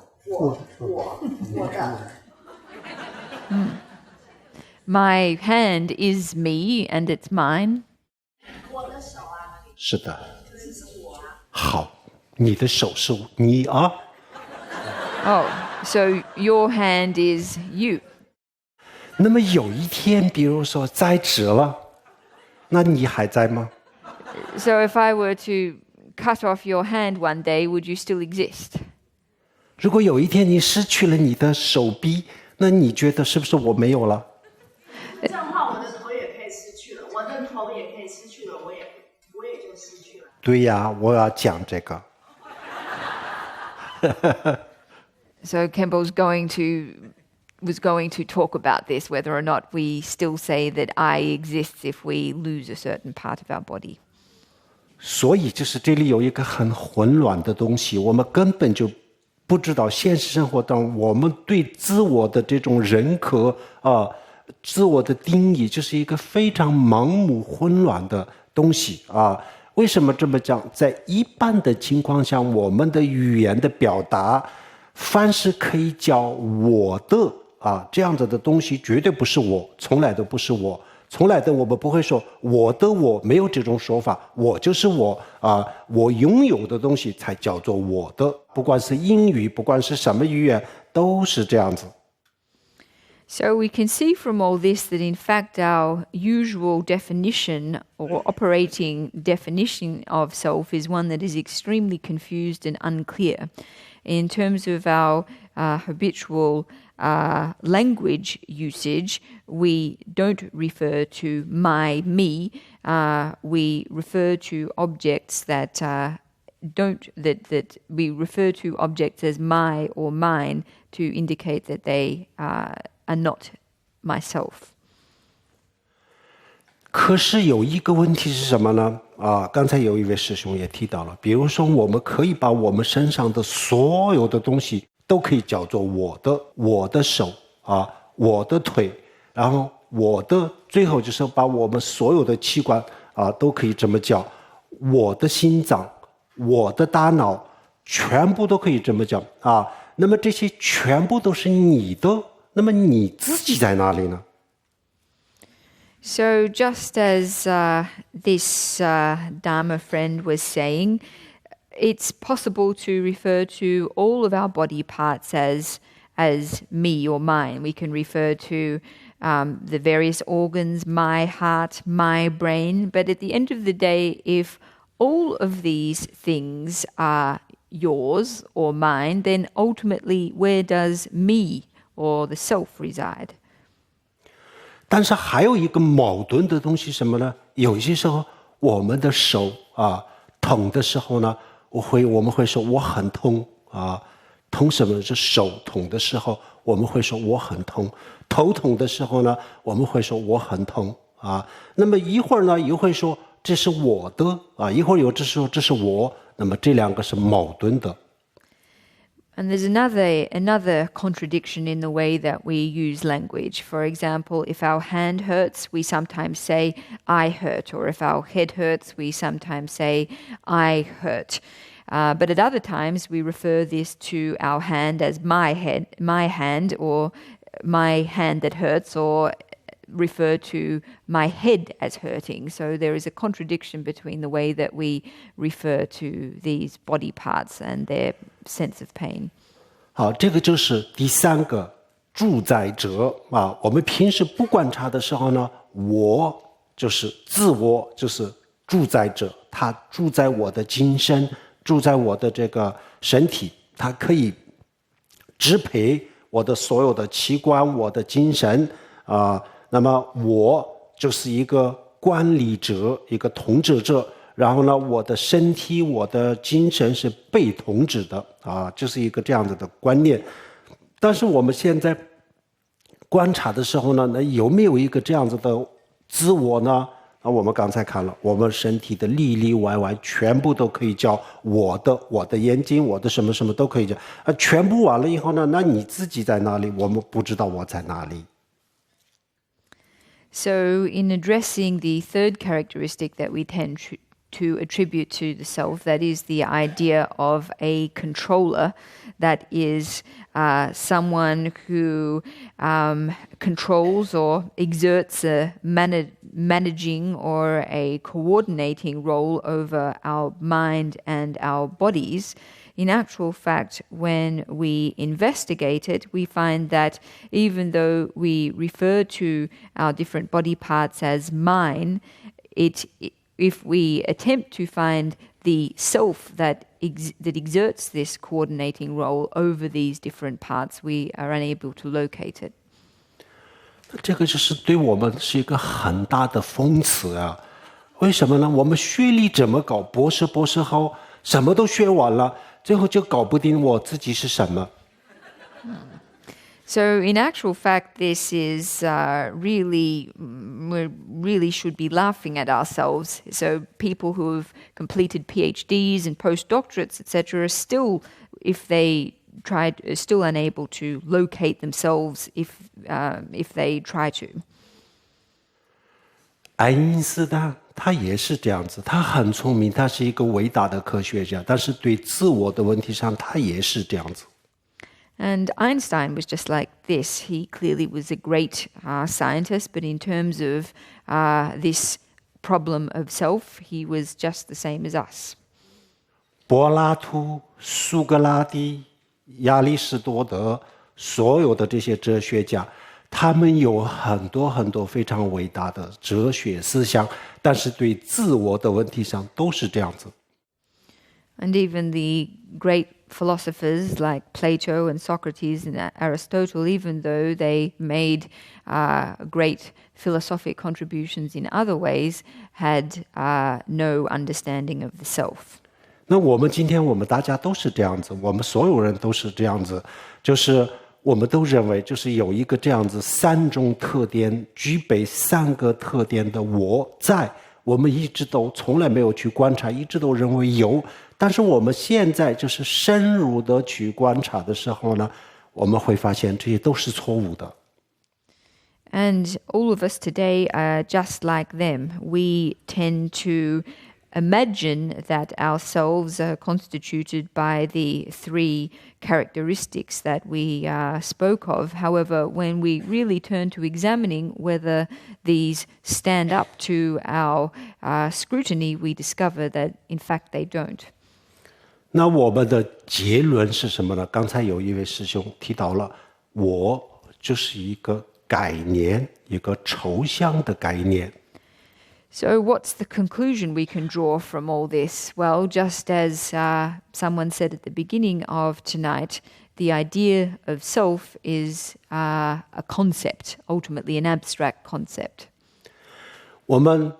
My hand is me and it's mine. 我的手啊，是的。可是是我啊。好，你的手是你啊。Oh, so your hand is you. 那么有一天，比如说摘指了，那你还在吗？ So if I were to cut off your hand one day, would you still exist? 如果有一天你失去了你的手臂，那你觉得是不是我没有了？这样的话，我的头也可以失去了，我的头也可以失去了，我也就失去了。对呀，我要讲这个。So Khenpo was going to talk about this, whether or not we still say that I exists if we lose a certain part of our body. 所以就是这里有一个很混乱的东西，我们根本就不知道现实生活当中我们对自我的这种认可自我的定义，就是一个非常盲目混乱的东西为什么这么讲？在一般的情况下，我们的语言的表达，凡是可以叫我的这样子的东西，绝对不是我，从来都不是我。从来的我们不会说我的我，没有这种说法，我就是我我拥有的东西才叫做我的，不管是英语，不管是什么语言，都是这样子。So we can see from all this that in fact our usual definition or operating definition of self is one that is extremely confused and unclear. In terms of our habitual language usage, we don't refer to my, me. We refer to objects that we refer to objects as my or mine to indicate that they are not myself. 可是有一个问题是什么呢？刚才有一位师兄也提到了，比如说我们可以把我们身上的所有的东西都可以叫做我的手我的腿，然后最后就是把我们所有的器官都可以这么叫，我的心脏，我的大脑，全部都可以这么叫那么这些全部都是你的，那么你自己在哪里呢 So just as this Dharma friend was saying, it's possible to refer to all of our body parts as me or mine. We can refer to the various organs, my heart, my brain. But at the end of the day, if all of these things are yours or mine, then ultimately where does me or the self reside? 但是还有一个矛盾的东西什么呢？有些时候我们的手痛的时候呢，我们会说我很痛痛什么？是手痛的时候，我们会说我很痛；头痛的时候呢，我们会说我很痛那么一会儿呢，又会说这是我的一会儿有这说这是我，那么这两个是矛盾的。And there's another contradiction in the way that we use language. For example, if our hand hurts, we sometimes say, I hurt. Or if our head hurts, we sometimes say, I hurt. But at other times, we refer this to our hand as my hand, or my hand that hurts, or refer to my head as hurting. So there is a contradiction between the way that we refer to these body parts and their sense of pain. 好，这个就是第三个主宰者我们平时不观察的时候呢，我就是自我，就是主宰者，他主宰我的精神，主宰我的这个身体，他可以支配我的所有的器官，我的精神那么我就是一个管理者，一个统治者，然后呢，我的身体，我的精神是被统治的就是一个这样子的观念。但是我们现在观察的时候呢，那有没有一个这样子的自我呢？我们刚才看了，我们身体的里里外外全部都可以叫我的眼睛，我的什么什么都可以叫全部完了以后呢，那你自己在哪里？我们不知道我在哪里。So in addressing the third characteristic that we tend to attribute to the self, that is the idea of a controller, that is someone who controls or exerts a managing or a coordinating role over our mind and our bodies. In actual fact, when we investigate it, we find that even though we refer to our different body parts as mine, if we attempt to find the self that exerts this coordinating role over these different parts, we are unable to locate it. 这个就是对我们是一个很大的讽刺为什么呢？我们学历这么高，博士后什么都学完了，最后就搞不定我自己是什么。So in actual fact, this is we really should be laughing at ourselves. So people who have completed PhDs and postdoctorates, etc., are still, if they tried, still unable to locate themselves if they try to. 爱因斯坦他也是这样子，他很聪明，他是一个伟大的科学家，但是对自我的问题上，他也是这样子。And Einstein was just like this. He clearly was a great scientist, but in terms of this problem of self, he was just the same as us. 柏拉图、苏格拉底、亚里士多德，所有的这些哲学家，他们有很多很多非常伟大的哲学思想，但是对自我的问题上都是这样子。And even the great philosophers like Plato and Socrates and Aristotle, even though they made great philosophic contributions in other ways, had no understanding of the self. 那我们今天我们大家都是这样子，我们所有人都是这样子，就是我们都认为就是有一个这样子三种特点，具备三个特点的我在，我们一直都从来没有去观察，一直都认为有。但是我们现在就是深入的去观察的时候呢，我们会发现这些都是错误的。And all of us today are just like them. We tend to imagine that ourselves are constituted by the three characteristics that we spoke of. However, when we really turn to examining whether these stand up to our scrutiny, we discover that in fact they don't. 那我们的结论是什么呢？刚才有一位师兄提到了，我就是一个概念，一个抽象的概念。So what's the conclusion we can draw from all this? Well, just as someone said at the beginning of tonight, the idea of self is a concept, ultimately an abstract concept. 我们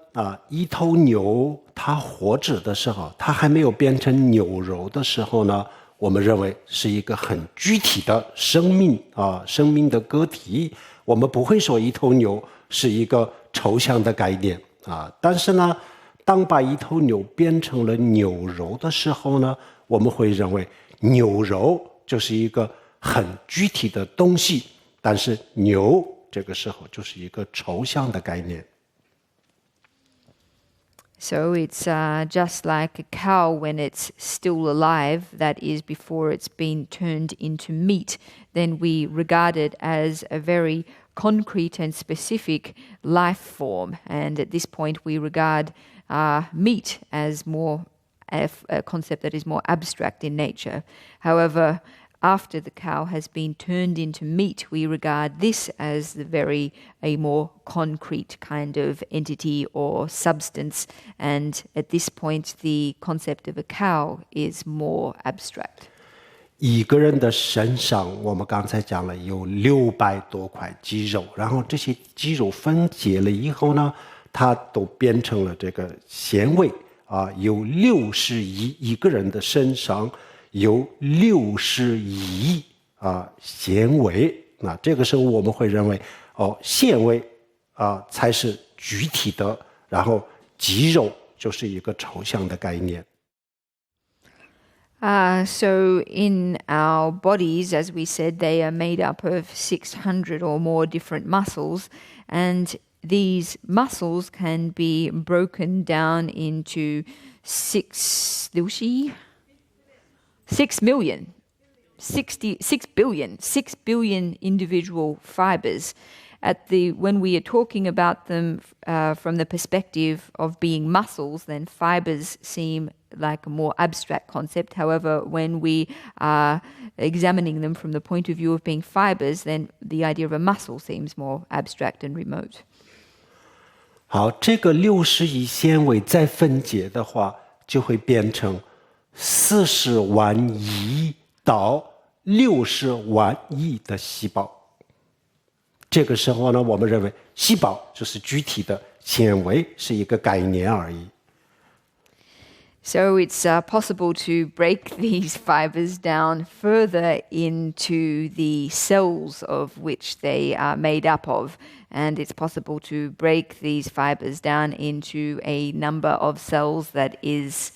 一头牛它活着的时候，它还没有变成牛肉的时候呢，我们认为是一个很具体的生命生命的个体。我们不会说一头牛是一个抽象的概念但是呢，当把一头牛变成了牛肉的时候呢，我们会认为牛肉就是一个很具体的东西，但是牛这个时候就是一个抽象的概念。So it's just like a cow when it's still alive, that is before it's been turned into meat, then we regard it as a very concrete and specific life form. And at this point we regard meat as more a concept that is more abstract in nature. However, after the cow has been turned into meat, we regard this as a more concrete kind of entity or substance. And at this point, the concept of a cow is more abstract. 一个人的身上，我们刚才讲了有600多块肌肉，然后这些肌肉分解了以后呢，它都变成了这个纤维有60亿一个人的身上。有60亿纤维，那这个时候我们会认为纤维才是具体的，然后肌肉就是一个抽象的概念。So in our bodies, as we said, they are made up of 600 or more different muscles, and these muscles can be broken down into 6 billion individual fibers. When we are talking about them from the perspective of being muscles, then fibers seem like a more abstract concept. However, when we are examining them from the point of view of being fibers, then the idea of a muscle seems more abstract and remote. 好，这个60亿纤维再分解的话，就会变成40万亿到60万亿的细胞。这个时候呢，我们认为细胞就是具体的，纤维是一个概念而已。So it's possible to break these fibers down further into the cells of which they are made up of. And it's possible to break these fibers down into a number of cells that is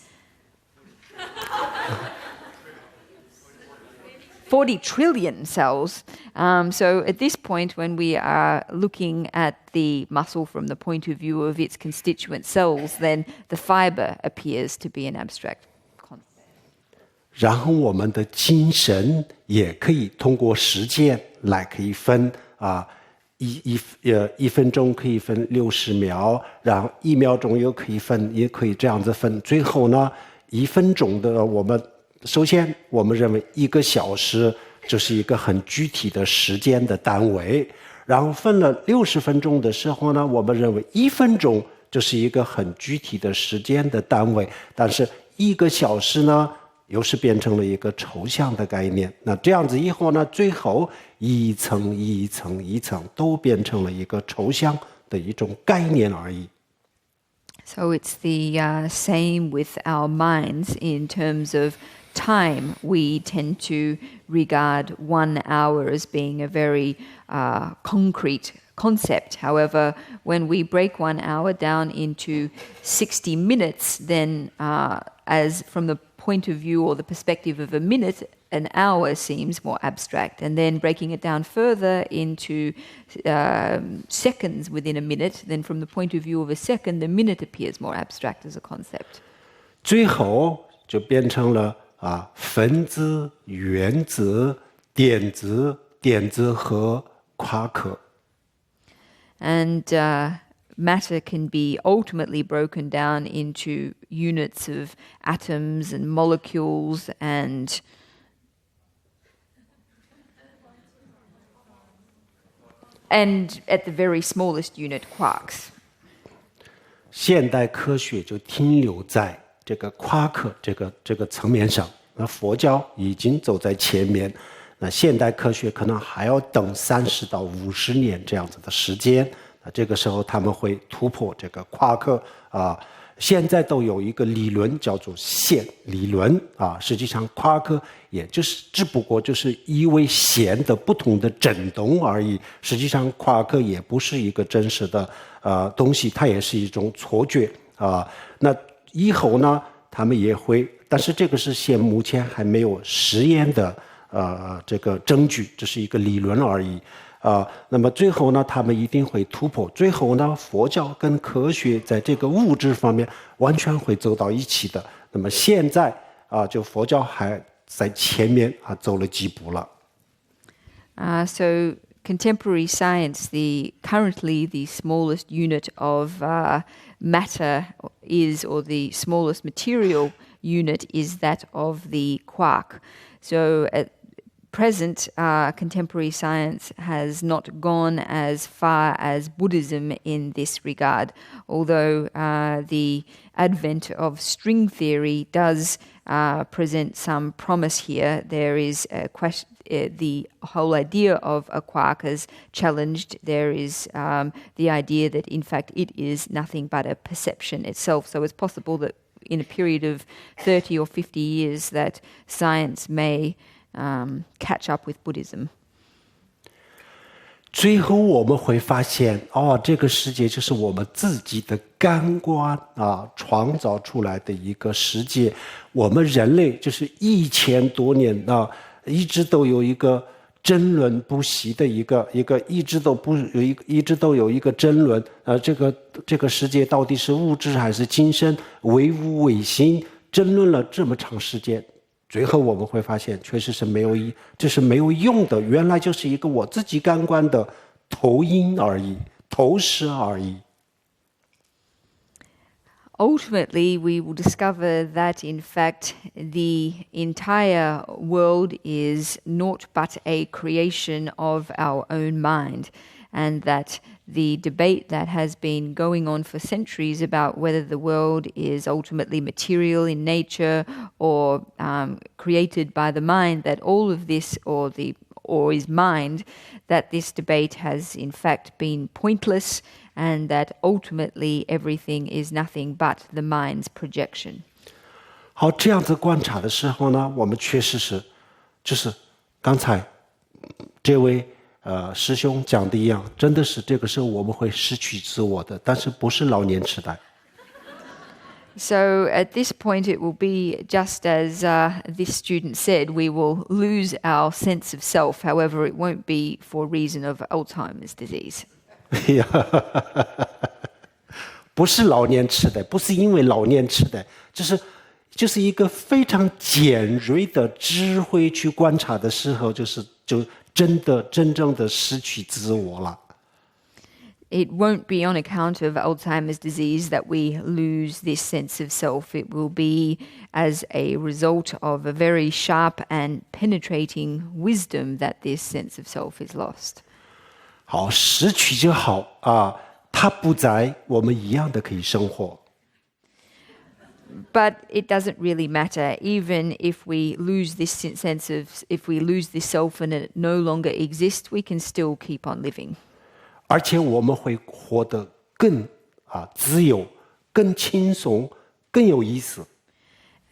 40 trillion cells. So at this point, when we are looking at the muscle from the point of view of its constituent cells, then the fiber appears to be an abstract concept. 然后我们的精神也可以通过时间来可以分一分钟可以分60秒，然后1秒钟又可以分，也可以这样子分。最后呢，1分钟的首先我们认为1个小时就是一个很具体的时间的单位，然后分了60分钟的时候呢，我们认为1分钟就是一个很具体的时间的单位，但是1个小时呢又是变成了一个抽象的概念。那这样子以后呢，最后一层一层一层都变成了一个抽象的一种概念而已。So it's the same with our minds in terms of time. We tend to regard 1 hour as being a very concrete concept. However, when we break 1 hour down into 60 minutes, then as from the point of view or the perspective of a minute, an hour seems more abstract. And then breaking it down further into seconds within a minute, then from the point of view of a second, the minute appears more abstract as a concept. 最后就变成了分子、原子、电子、电子和夸克。And matter can be ultimately broken down into units of atoms and molecules and at the very smallest unit, quarks. 现代科学就停留在这个夸克这个层面上，那佛教已经走在前面，那现代科学可能还要等30到50年这样子的时间，那这个时候他们会突破这个夸克现在都有一个理论叫做线理论实际上夸克也就是只不过就是因为线的不同的振动而已，实际上夸克也不是一个真实的东西，它也是一种错觉那以后呢他们也会，但是这个是现目前还没有实验的这个证据，这是一个理论而已那么最后呢他们一定会突破，最后呢佛教跟科学在这个物质方面完全会走到一起的，那么现在就佛教还在前面走了几步了So contemporary science, currently the smallest unit of matter is, or the smallest material unit is that of the quark. So at present, contemporary science has not gone as far as Buddhism in this regard, although the advent of string theory does present some promise here. There is a question, the whole idea of a quark is challenged. There is the idea that in fact it is nothing but a perception itself. So it's possible that in a period of 30 or 50 years that science may catch up with Buddhism. 最后我们会发现这个世界就是我们自己的感官创造出来的一个世界，我们人类就是1000多年一直都有一个争论不息的一个一直都有一个争论这个世界到底是物质还是精神，唯物唯心，争论了这么长时间，最后我们会发现确实是这是没有用的，原来就是一个我自己感官的投影而已，投射而已。Ultimately, we will discover that, in fact, the entire world is naught but a creation of our own mind, and that the debate that has been going on for centuries about whether the world is ultimately material in nature or created by the mind, that all of this, or is mind, that this debate has in fact been pointless, and that ultimately everything is nothing but the mind's projection. 好，这样子观察的时候呢，我们确实是，就是刚才这位师兄讲的一样，真的是这个时候我们会失去自我的，但是不是老年痴呆。So at this point it will be just as this student said, we will lose our sense of self, however it won't be for reason of Alzheimer's disease. 不是老年痴呆，不是因为老年痴呆，就是一个非常尖锐的智慧去观察的时候，就真正的失去自我了。It won't be on account of Alzheimer's disease that we lose this sense of self. It will be as a result of a very sharp and penetrating wisdom that this sense of self is lost. 好，失去就好它不在，我们一样的可以生活。But it doesn't really matter. Even if we lose this sense of, if we lose this self and it no longer exists, we can still keep on living. 而且我们会活得更自由、更轻松、更有意思。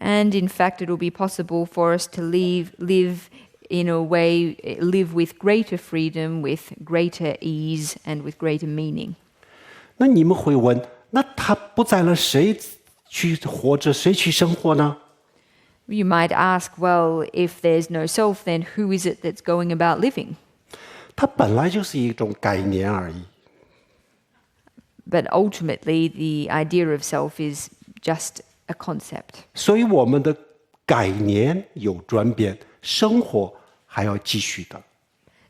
And in fact, it will be possible for us to live in a way, live with greater freedom, with greater ease, and with greater meaning. 那你们会问，那他不在了，谁去活着，谁去生活呢？ You might ask, well, if there's no self, then who is it that's going about living? 它本来就是一种概念而已。But ultimately, the idea of self is just a concept. 所以我们的概念有转变，生活还要继续的。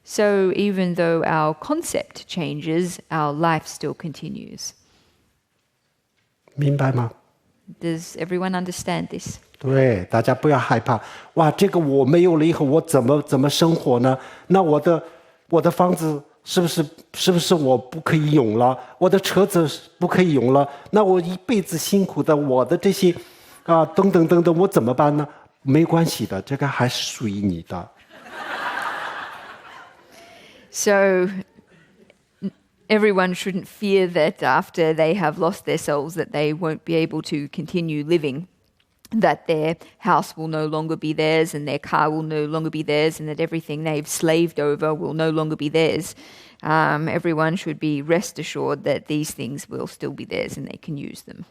So even though our concept changes, our life still continues. 明白吗？ Does everyone understand this? 对，大家不要害怕。哇，这个我没有了以后，我怎么生活呢？那我的房子是不是我不可以用了？我的车子不可以用了？那我一辈子辛苦的我的这些等等，我怎么办呢？没关系的，这个还是属于你的。So everyone shouldn't fear that after they have lost their souls that they won't be able to continue living, that their house will no longer be theirs and their car will no longer be theirs and that everything they've slaved over will no longer be theirs. Everyone should be rest assured that these things will still be theirs and they can use them.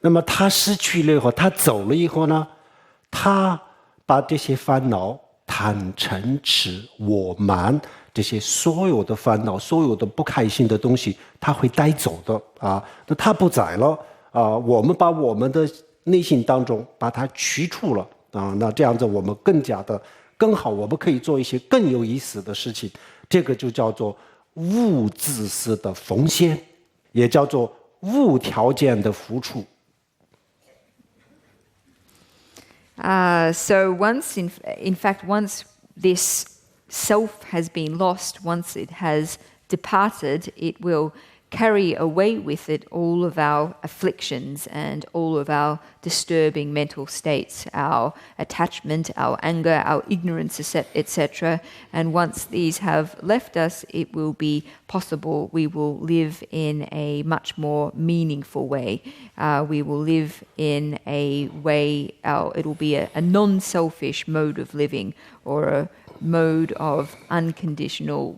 那么他失去了以后，他走了以后呢，他把这些烦恼、贪嗔痴、我慢这些所有的烦恼、所有的不开心的东西，他会带走的啊。那他不在了啊，我们把我们的内心当中把它去除了啊，那这样子我们更好，我们可以做一些更有意思的事情。这个就叫做无自私的奉献，也叫做无条件的付出。So once, in fact, once this self has been lost, once it has departed, it will carry away with it all of our afflictions and all of our disturbing mental states, our attachment, our anger, our ignorance, etc. And once these have left us, it will be possible we will live in a much more meaningful way. We will live in a way, it will be a non-selfish mode of living or a mode of unconditional.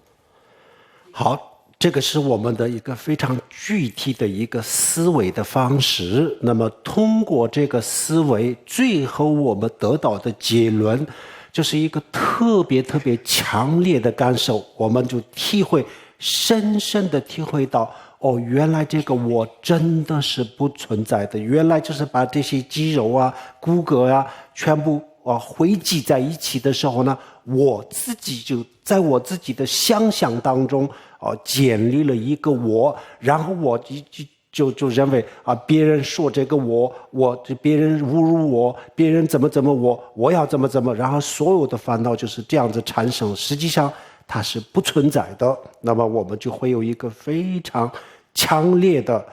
好。这个是我们的一个非常具体的一个思维的方式。那么通过这个思维，最后我们得到的结论就是一个特别强烈的感受，我们就深深的体会到，原来这个我真的是不存在的，原来就是把这些肌肉啊、骨骼啊全部汇集在一起的时候呢，我自己就在我自己的想象当中建立了一个我，然后我就认为别人说这个别人侮辱我，别人怎么我要怎么，然后所有的烦恼就是这样子产生，实际上它是不存在的。那么我们就会有一个非常强烈的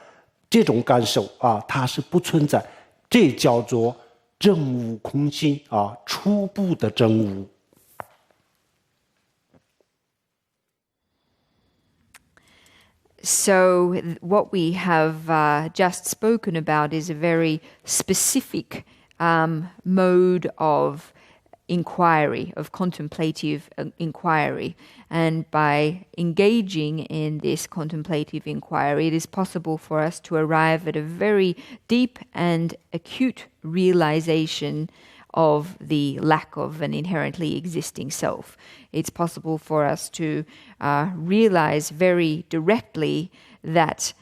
这种感受它是不存在，这叫做证悟空性初步的证悟。So what we have just spoken about is a very specific mode of inquiry, of contemplative inquiry. And by engaging in this contemplative inquiry, it is possible for us to arrive at a very deep and acute realization of the lack of an inherently existing self. It's possible for us to realize very directly that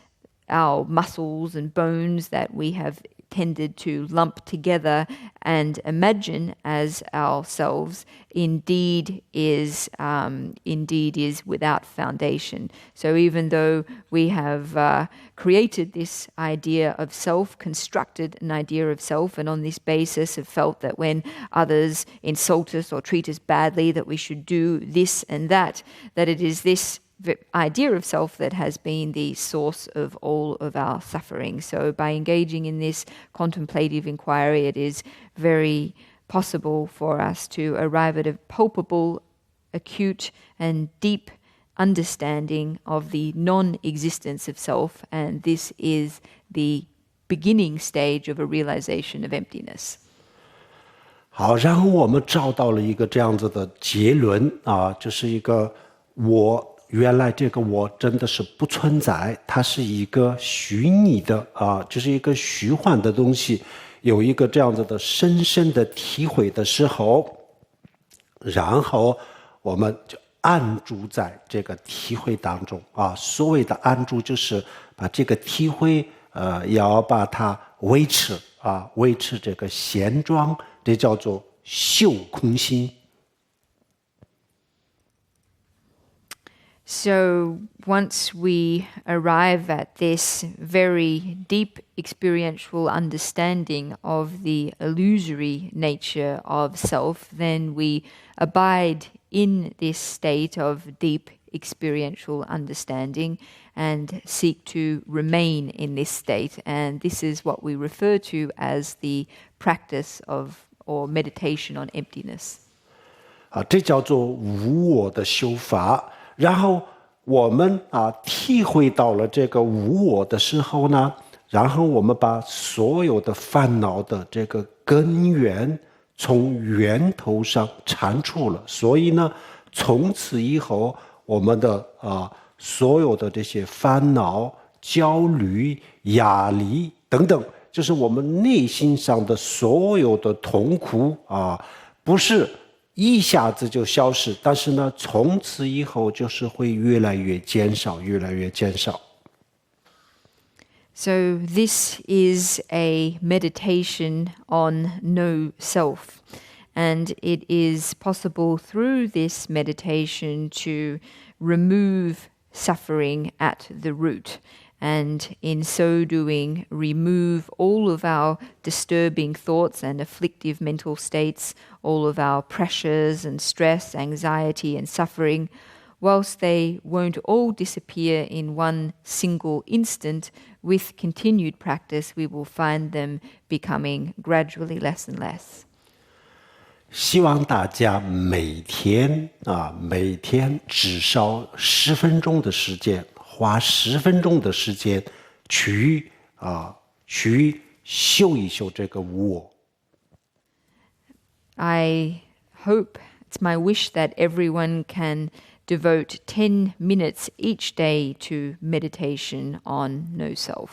our muscles and bones that we have tended to lump together and imagine as ourselves indeed is without foundation. So even though we have created this idea of self, constructed an idea of self, and on this basis have felt that when others insult us or treat us badly that we should do this and that it is this idea of self that has been the source of all of our suffering. So by engaging in this contemplative inquiry, it is very possible for us to arrive at a palpable, acute and deep understanding of the non-existence of self, and this is the beginning stage of a realization of emptiness. 好，然后我们找到了一个这样子的结论就是一个原来这个我真的是不存在，它是一个虚拟的就是一个虚幻的东西。有一个这样子的深深的体会的时候，然后我们就安住在这个体会当中所谓的安住就是把这个体会要把它维持维持这个现状，这叫做修空心。So once we arrive at this very deep experiential understanding of the illusory nature of self, then we abide in this state of deep experiential understanding and seek to remain in this state. And this is what we refer to as the practice of or meditation on emptiness. 这叫做无我的修法。然后我们体会到了这个无我的时候呢，然后我们把所有的烦恼的这个根源从源头上铲除了，所以呢，从此以后我们的所有的这些烦恼、焦虑、压力等等，就是我们内心上的所有的痛苦不是一下子就消失，但是呢，从此以后就是会越来越减少，越来越减少。So this is a meditation on no self, and it is possible through this meditation to remove suffering at the root, and in so doing remove all of our disturbing thoughts and afflictive mental states, all of our pressures and stress, anxiety and suffering. Whilst they won't all disappear in one single instant, with continued practice we will find them becoming gradually less and less. 希望大家每天至少10分钟的时间，花10分钟的时间去修一修这个无我。I hope, it's my wish that everyone can devote 10 minutes each day to meditation on no self.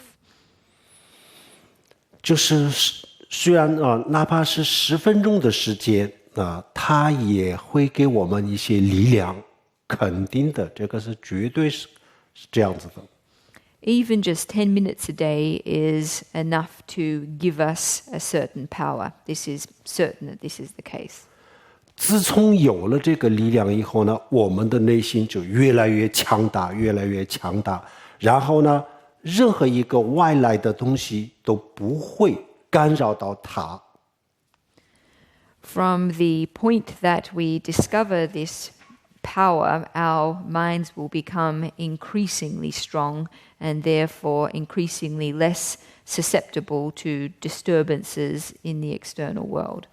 就是虽然哪怕是10分钟的时间它也会给我们一些力量，肯定的，这个是绝对是这样子的。Even just 10 minutes a day is enough to give us a certain power. This is certain that this is the case. 自从有了这个力量以后呢，我们的内心就越来越强大，越来越强大。然后呢，任何一个外来的东西都不会干扰到它。From the point that we discover this power, our minds will become increasingly strong and therefore increasingly less susceptible to disturbances in the external world.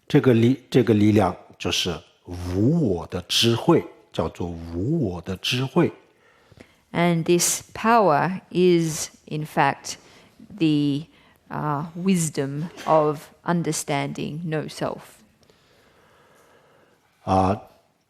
这个力量就是无我的智慧，叫做无我的智慧。And this power is, in fact, the wisdom of understanding no self.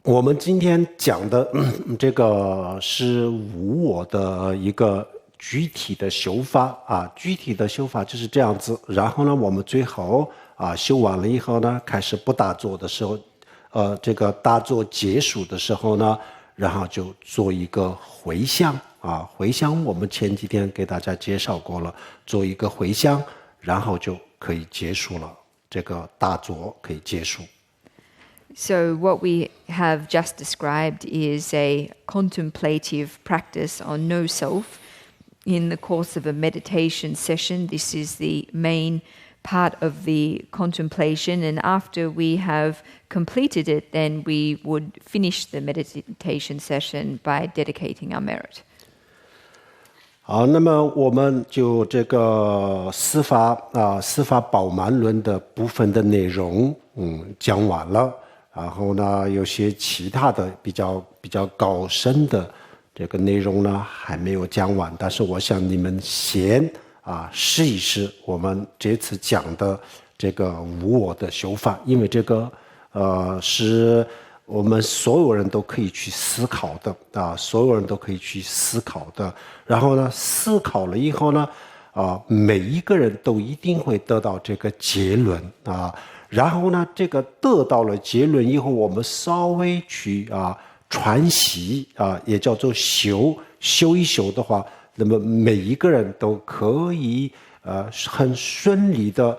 我们今天讲的这个是无我的一个具体的修法具体的修法就是这样子。然后呢，我们最后修完了以后呢，开始不打坐的时候，这个打坐结束的时候呢，然后就做一个回向回向我们前几天给大家介绍过了，做一个回向，然后就可以结束了，这个打坐可以结束。So what we have just described is a contemplative practice on no self. In the course of a meditation session, this is the main part of the contemplation, and after we have completed it, then we would finish the meditation session by dedicating our merit. 好，那么我们就这个司法宝鬘论的部分的内容讲完了。然后呢，有些其他的比较高深的这个内容呢还没有讲完，但是我想你们先试一试我们这次讲的这个无我的修法，因为这个是我们所有人都可以去思考的所有人都可以去思考的。然后呢，思考了以后呢每一个人都一定会得到这个结论然后呢，这个得到了结论以后，我们稍微去传习也叫做修一修的话，那么每一个人都可以很顺利的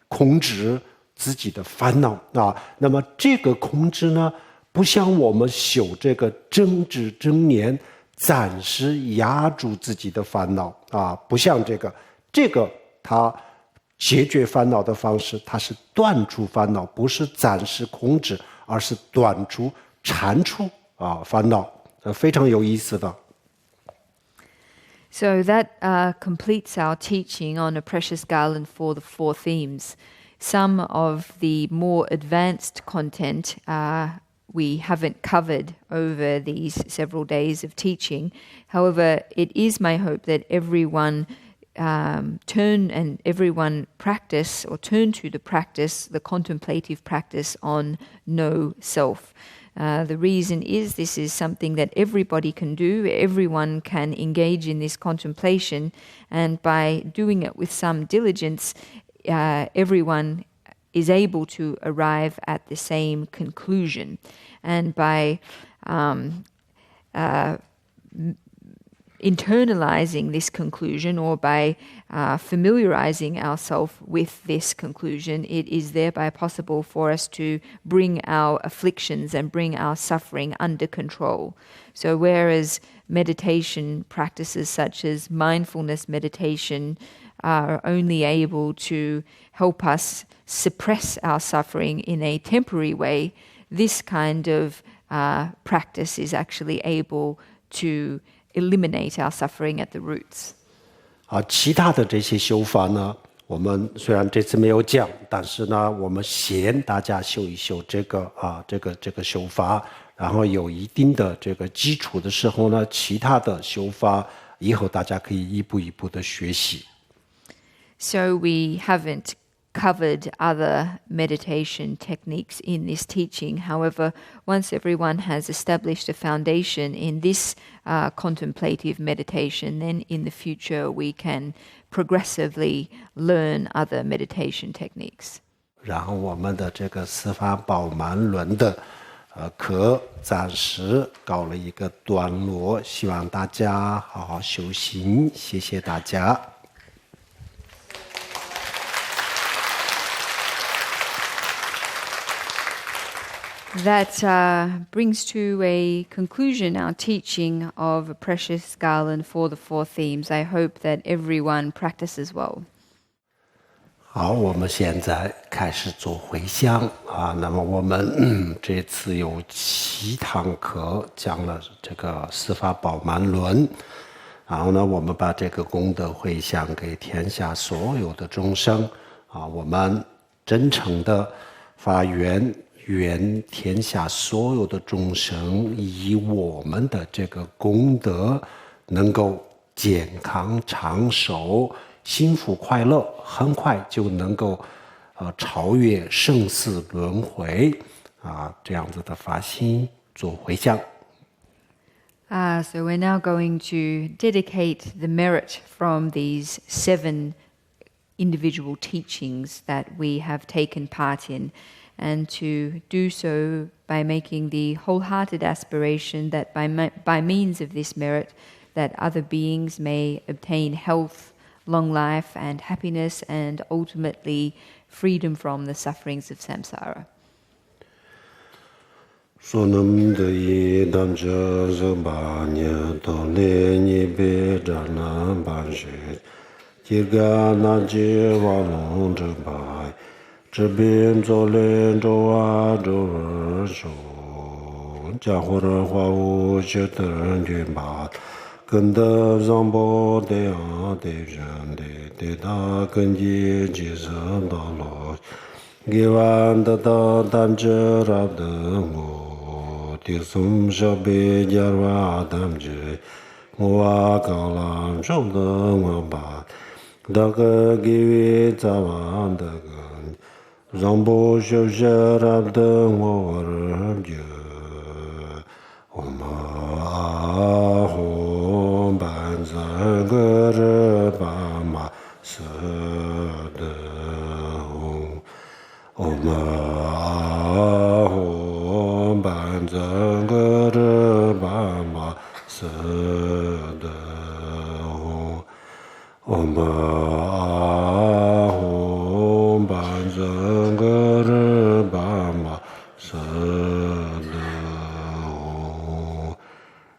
控制自己的烦恼啊。那么这个控制呢，不像我们修这个正知正念，暂时压住自己的烦恼啊，不像这个它解决烦恼的方式，它是断除烦恼，不是暂时控制，而是断除、铲除烦恼，非常有意思的。So that completes our teaching on a precious garland for the 4 themes. Some of the more advanced content we haven't covered over these several days of teaching. However, it is my hope that everyone turn and everyone practice or turn to the contemplative practice on no self. The reason is this is something that everybody can do. Everyone can engage in this contemplation, and by doing it with some diligence, everyone is able to arrive at the same conclusion. And by internalizing this conclusion, or by familiarizing ourselves with this conclusion, it is thereby possible for us to bring our afflictions and bring our suffering under control. So whereas meditation practices such as mindfulness meditation are only able to help us suppress our suffering in a temporary way, this kind of practice is actually able to eliminate our suffering at the roots. 其他的这些修法呢，我们虽然这次没有讲，但是呢，我们先大家修一修这个修法，然后有一定的这个基础的时候呢，其他的修法以后大家可以一步一步的学习。So we haven't covered other meditation techniques in this teaching. However, once everyone has established a foundation in this contemplative meditation, then in the future we can progressively learn other meditation techniques. 然后我们的这个四法宝鬘论的课暂时告了一个段落，希望大家好好修行，谢谢大家。That brings to a conclusion our teaching of a precious garland for the 4 themes. I hope that everyone practices well. 好，我们现在开始做回向啊。那么我们这次有7堂课讲了这个四法宝鬘论，然后呢，我们把这个功德回向给天下所有的众生啊。我们真诚的发愿。愿天下所有的众生以我们的这个功德能够健康长寿、幸福快乐，很快就能够超越生死轮回啊，这样子的发心做回向。So we're now going to dedicate the merit from these 7 individual teachings that we have taken part in, and to do so by making the wholehearted aspiration that by means of this merit that other beings may obtain health, long life and happiness, and ultimately freedom from the sufferings of samsara. Sonam de yi dam je ba nya to le ni be ja na ba je ji ga na ji wa long zhe ba 这边做连周啊周二周，家伙的话我觉得人吧，跟得上不得啊得人的他跟你几声到了，给完的到单着了的我，的从小被家娃当着，我高了中的我吧，那个给早晚的个。让不休息让等我人家，我们阿红班三个人把马色的红，我们阿红班三个人把马色的红，我们。巴玛舍那。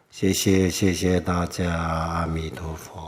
谢谢大家，阿弥陀佛。